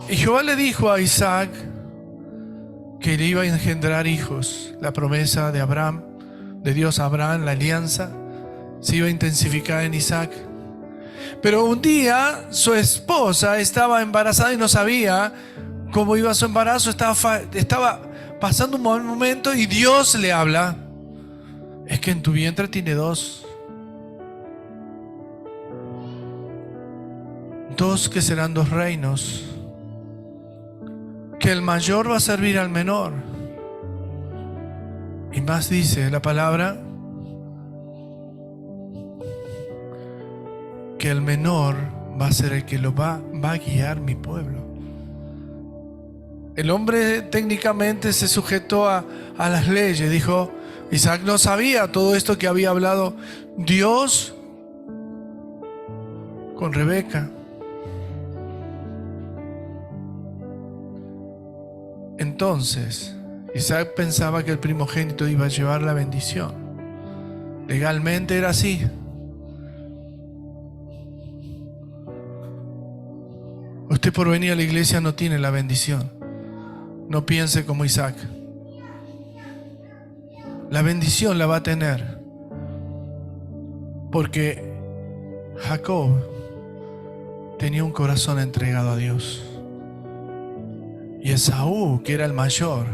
Y Jehová le dijo a Isaac que le iba a engendrar hijos. La promesa de Abraham, de Dios a Abraham, la alianza, se iba a intensificar en Isaac. Pero un día su esposa estaba embarazada y no sabía cómo iba su embarazo. Estaba pasando un mal momento y Dios le habla. Es que en tu vientre tiene dos que serán dos reinos. Que el mayor va a servir al menor. Y más dice la palabra que el menor va a ser el que lo va a guiar mi pueblo. El hombre técnicamente se sujetó a las leyes. Dijo, Isaac no sabía todo esto que había hablado Dios con Rebeca. Entonces, Isaac pensaba que el primogénito iba a llevar la bendición. Legalmente era así. Usted por venir a la iglesia no tiene la bendición. No piense como Isaac. La bendición la va a tener porque Jacob tenía un corazón entregado a Dios. Y Esaú, que era el mayor,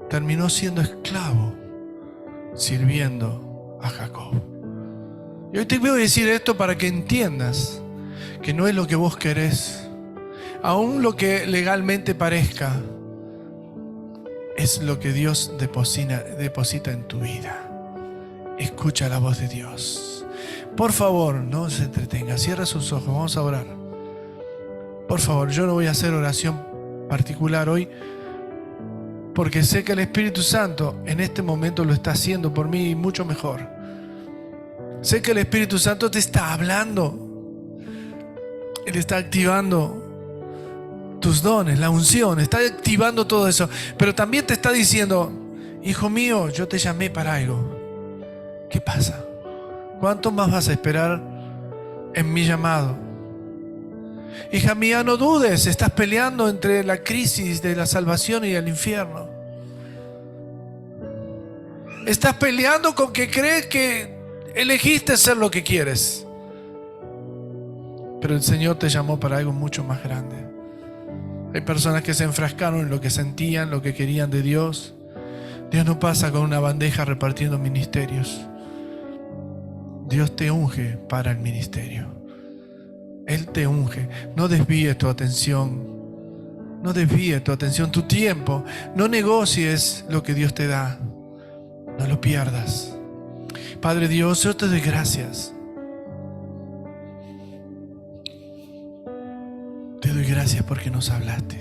terminó siendo esclavo, sirviendo a Jacob. Y hoy te voy a decir esto para que entiendas que no es lo que vos querés, aún lo que parezca, es lo que Dios deposita en tu vida. Escucha la voz de Dios. Por favor, no se entretenga, cierra sus ojos, vamos a orar. Por favor, yo no voy a hacer oración particular hoy, porque sé que el Espíritu Santo en este momento lo está haciendo por mí y mucho mejor. Sé que el Espíritu Santo te está hablando. Él está activando tus dones, la unción, está activando todo eso. Pero también te está diciendo, hijo mío, yo te llamé para algo. ¿Qué pasa? ¿Cuánto más vas a esperar en mi llamado? Hija mía, no dudes, estás peleando entre la crisis de la salvación y el infierno. Estás peleando con que crees que elegiste ser lo que quieres. Pero el Señor te llamó para algo mucho más grande. Hay personas que se enfrascaron en lo que sentían, lo que querían de Dios. Dios no pasa con una bandeja repartiendo ministerios. Dios te unge para el ministerio. Él te unge. No desvíes tu atención. No desvíes tu atención, tu tiempo. No negocies lo que Dios te da. No lo pierdas. Padre Dios, yo te doy gracias. Te doy gracias porque nos hablaste.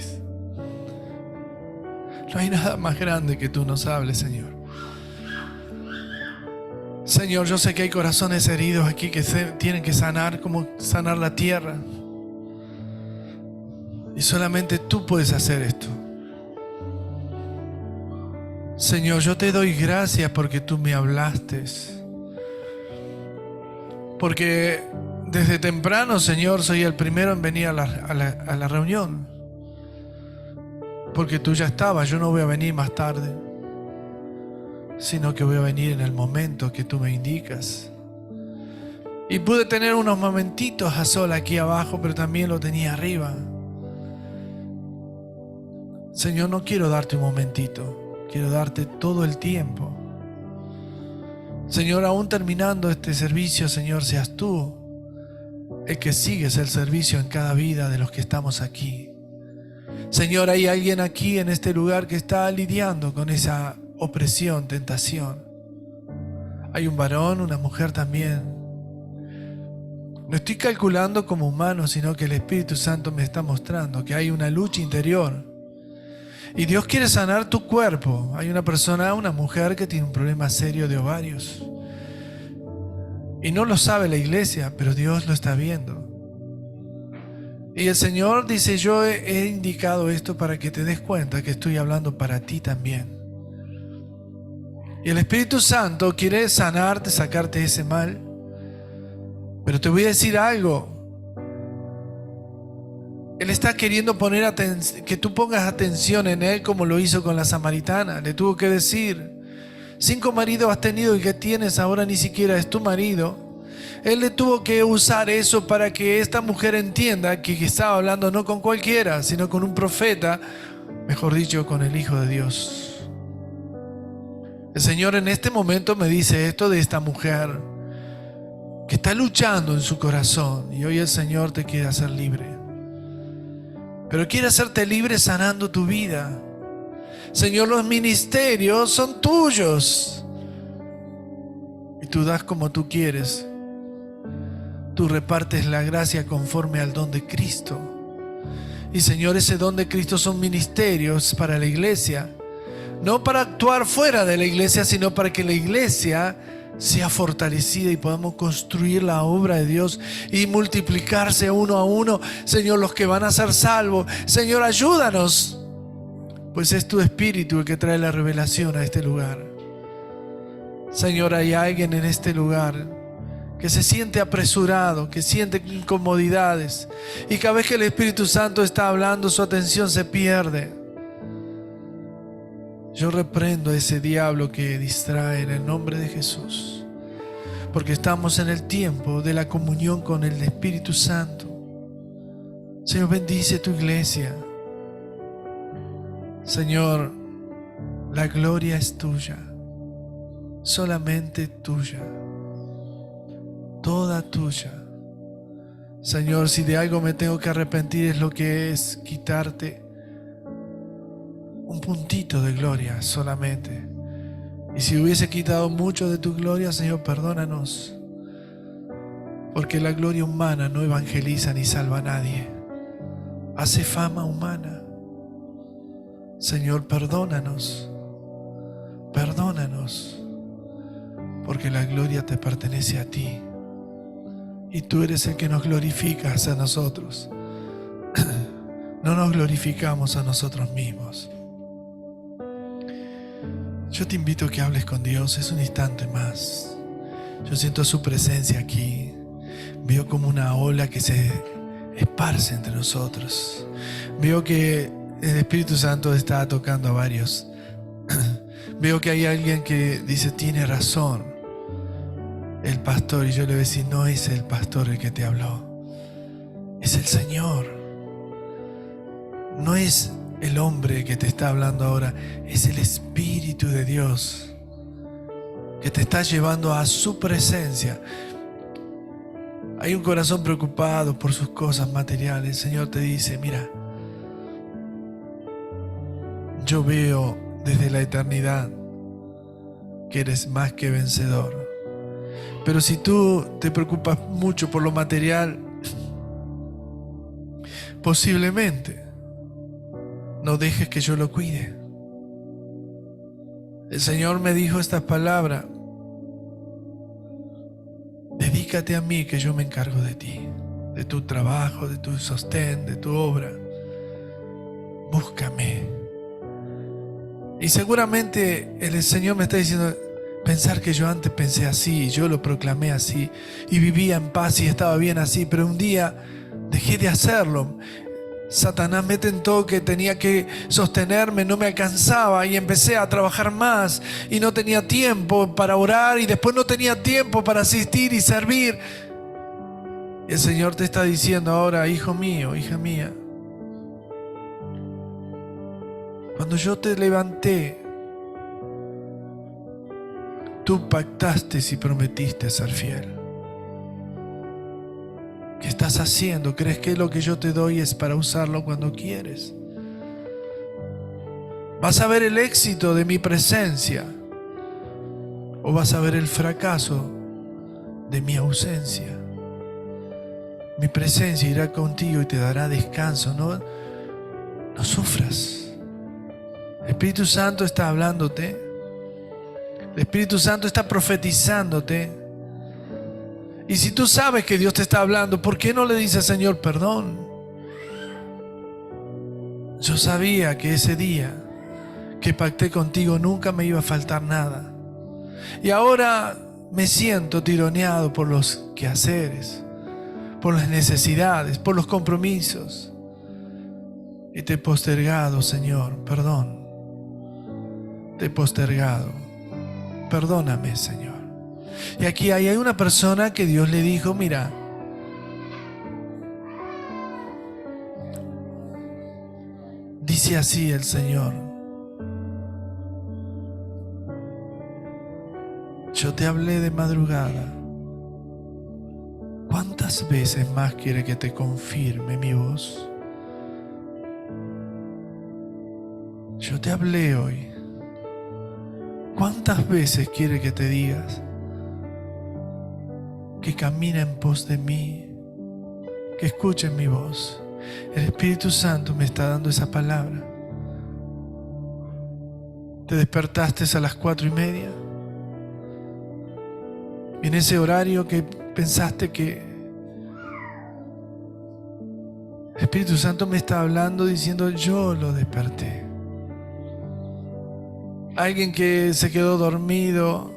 No hay nada más grande que tú nos hables, Señor. Señor, yo sé que hay corazones heridos aquí que tienen que sanar, como sanar la tierra. Y solamente tú puedes hacer esto. Señor, yo te doy gracias porque tú me hablaste. Porque desde temprano, Señor, soy el primero en venir a la reunión. Porque tú ya estabas, yo no voy a venir más tarde, sino que voy a venir en el momento que tú me indicas. Y pude tener unos momentitos a solas aquí abajo, pero también lo tenía arriba. Señor, no quiero darte un momentito, quiero darte todo el tiempo. Señor, aún terminando este servicio, Señor, seas tú el que sigues el servicio en cada vida de los que estamos aquí. Señor, hay alguien aquí en este lugar que está lidiando con esa opresión, tentación. Hay un varón, una mujer también. No estoy calculando como humano, sino que el Espíritu Santo me está mostrando que hay una lucha interior. Y Dios quiere sanar tu cuerpo. Hay una persona, una mujer que tiene un problema serio de ovarios. Y no lo sabe la iglesia, pero Dios lo está viendo. Y el Señor dice, yo he indicado esto para que te des cuenta que estoy hablando para ti también. Y el Espíritu Santo quiere sanarte, sacarte ese mal. Pero te voy a decir algo. Él está queriendo poner que tú pongas atención en Él como lo hizo con la samaritana. Le tuvo que decir, 5 maridos has tenido y que tienes ahora ni siquiera es tu marido. Él le tuvo que usar eso para que esta mujer entienda que estaba hablando no con cualquiera, sino con un profeta, mejor dicho, con el Hijo de Dios. El Señor en este momento me dice esto de esta mujer que está luchando en su corazón, y hoy el Señor te quiere hacer libre. Pero quiere hacerte libre sanando tu vida. Señor, los ministerios son tuyos. Y tú das como tú quieres. Tú repartes la gracia conforme al don de Cristo. Y Señor, ese don de Cristo son ministerios para la iglesia. No para actuar fuera de la iglesia, sino para que la iglesia sea fortalecida y podamos construir la obra de Dios y multiplicarse uno a uno. Señor, los que van a ser salvos, Señor, ayúdanos, pues es tu Espíritu el que trae la revelación a este lugar. Señor, hay alguien en este lugar que se siente apresurado, que siente incomodidades, y cada vez que el Espíritu Santo está hablando, su atención se pierde. Yo reprendo a ese diablo que distrae en el nombre de Jesús, porque estamos en el tiempo de la comunión con el Espíritu Santo. Señor, bendice tu iglesia. Señor, la gloria es tuya, solamente tuya, toda tuya. Señor, si de algo me tengo que arrepentir es lo que es quitarte un puntito de gloria solamente. Y si hubiese quitado mucho de tu gloria, Señor, perdónanos, porque la gloria humana no evangeliza ni salva a nadie, hace fama humana. Señor, perdónanos, porque la gloria te pertenece a ti y tú eres el que nos glorificas a nosotros. No nos glorificamos a nosotros mismos. Yo te invito a que hables con Dios, es un instante más. Yo siento su presencia aquí. Veo como una ola que se esparce entre nosotros. Veo que el Espíritu Santo está tocando a varios. Veo que hay alguien que dice, tiene razón el pastor, y yo le voy a decir, no es el pastor el que te habló. Es el Señor. No es el hombre que te está hablando ahora, es el Espíritu de Dios que te está llevando a su presencia. Hay un corazón preocupado por sus cosas materiales. El Señor te dice, mira, yo veo desde la eternidad que eres más que vencedor. Pero si tú te preocupas mucho por lo material, posiblemente no dejes que yo lo cuide. El Señor me dijo estas palabras: dedícate a mí, que yo me encargo de ti, de tu trabajo, de tu sostén, de tu obra. Búscame. Y seguramente el Señor me está diciendo, pensar que yo antes pensé así, yo lo proclamé así, y vivía en paz y estaba bien así, pero un día dejé de hacerlo. Satanás me tentó que tenía que sostenerme, no me alcanzaba, y empecé a trabajar más y no tenía tiempo para orar, y después no tenía tiempo para asistir y servir. El Señor te está diciendo ahora, hijo mío, hija mía, cuando yo te levanté, tú pactaste y prometiste ser fiel. ¿Qué estás haciendo? ¿Crees que lo que yo te doy es para usarlo cuando quieres? ¿Vas a ver el éxito de mi presencia o vas a ver el fracaso de mi ausencia? Mi presencia irá contigo y te dará descanso. No sufras. El Espíritu Santo está hablándote. El Espíritu Santo está profetizándote. Y si tú sabes que Dios te está hablando, ¿por qué no le dices, Señor, perdón? Yo sabía que ese día que pacté contigo nunca me iba a faltar nada. Y ahora me siento tironeado por los quehaceres, por las necesidades, por los compromisos. Y te he postergado, Señor, perdón. Te he postergado. Perdóname, Señor. Y aquí hay una persona que Dios le dijo, mira, dice así el Señor: yo te hablé de madrugada. ¿Cuántas veces más quiere que te confirme mi voz? Yo te hablé hoy. ¿Cuántas veces quiere que te digas que camina en pos de mí, que escuchen mi voz? El Espíritu Santo me está dando esa palabra. Te despertaste a las 4:30, en ese horario que pensaste que el Espíritu Santo me está hablando, diciendo, yo lo desperté. Alguien que se quedó dormido,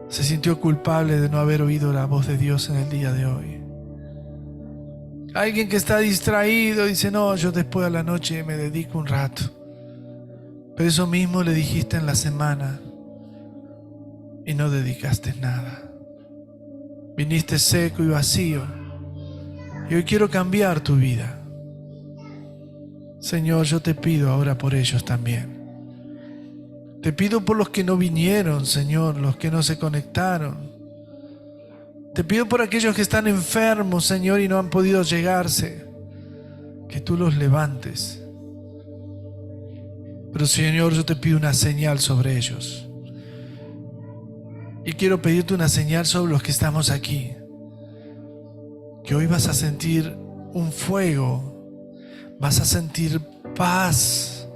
se sintió culpable de no haber oído la voz de Dios en el día de hoy. Alguien que está distraído dice, no, yo después de la noche me dedico un rato. Pero eso mismo le dijiste en la semana y no dedicaste nada. Viniste seco y vacío. Y hoy quiero cambiar tu vida. Señor, yo te pido ahora por ellos también. Te pido por los que no vinieron, Señor, los que no se conectaron. Te pido por aquellos que están enfermos, Señor, y no han podido llegarse, que tú los levantes. Pero, Señor, yo te pido una señal sobre ellos. Y quiero pedirte una señal sobre los que estamos aquí. Que hoy vas a sentir un fuego, vas a sentir paz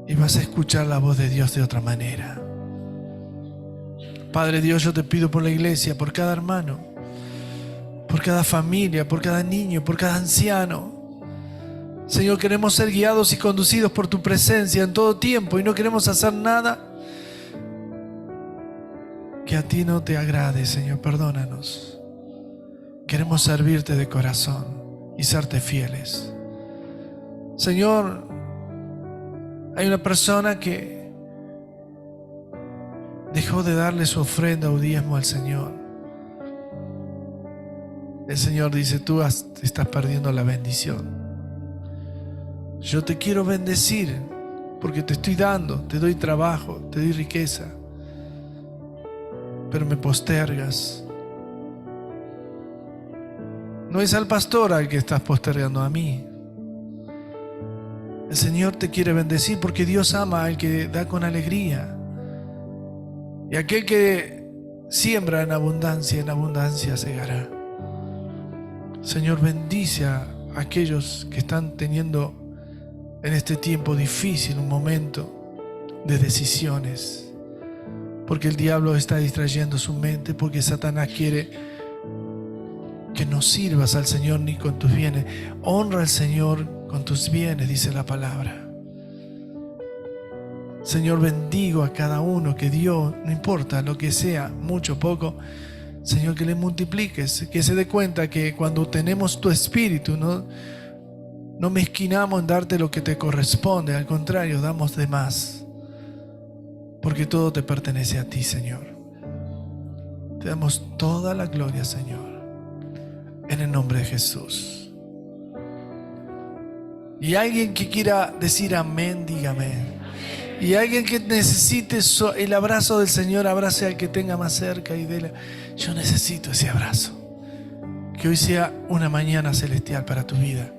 y vas a escuchar la voz de Dios de otra manera. Padre Dios, yo te pido por la iglesia, por cada hermano, por cada familia, por cada niño, por cada anciano. Señor, queremos ser guiados y conducidos por tu presencia en todo tiempo y no queremos hacer nada que a ti no te agrade, Señor. Perdónanos. Queremos servirte de corazón y serte fieles. Señor, hay una persona que dejó de darle su ofrenda o diezmo al Señor. El Señor dice, tú estás perdiendo la bendición. Yo te quiero bendecir porque te estoy dando, te doy trabajo, te doy riqueza, pero me postergas. No es al pastor al que estás postergando, a mí. El Señor te quiere bendecir porque Dios ama al que da con alegría. Y aquel que siembra en abundancia segará. Señor, bendice a aquellos que están teniendo en este tiempo difícil un momento de decisiones. Porque el diablo está distrayendo su mente, porque Satanás quiere que no sirvas al Señor ni con tus bienes. Honra al Señor con tus bienes, dice la palabra. Señor, bendigo a cada uno que Dios, no importa lo que sea, mucho o poco, Señor, que le multipliques, que se dé cuenta que cuando tenemos tu espíritu, no mezquinamos en darte lo que te corresponde, al contrario, damos de más, porque todo te pertenece a ti, Señor. Te damos toda la gloria, Señor, en el nombre de Jesús. Y alguien que quiera decir amén, diga amén. Y alguien que necesite el abrazo del Señor, abrace al que tenga más cerca y dile, yo necesito ese abrazo. Que hoy sea una mañana celestial para tu vida.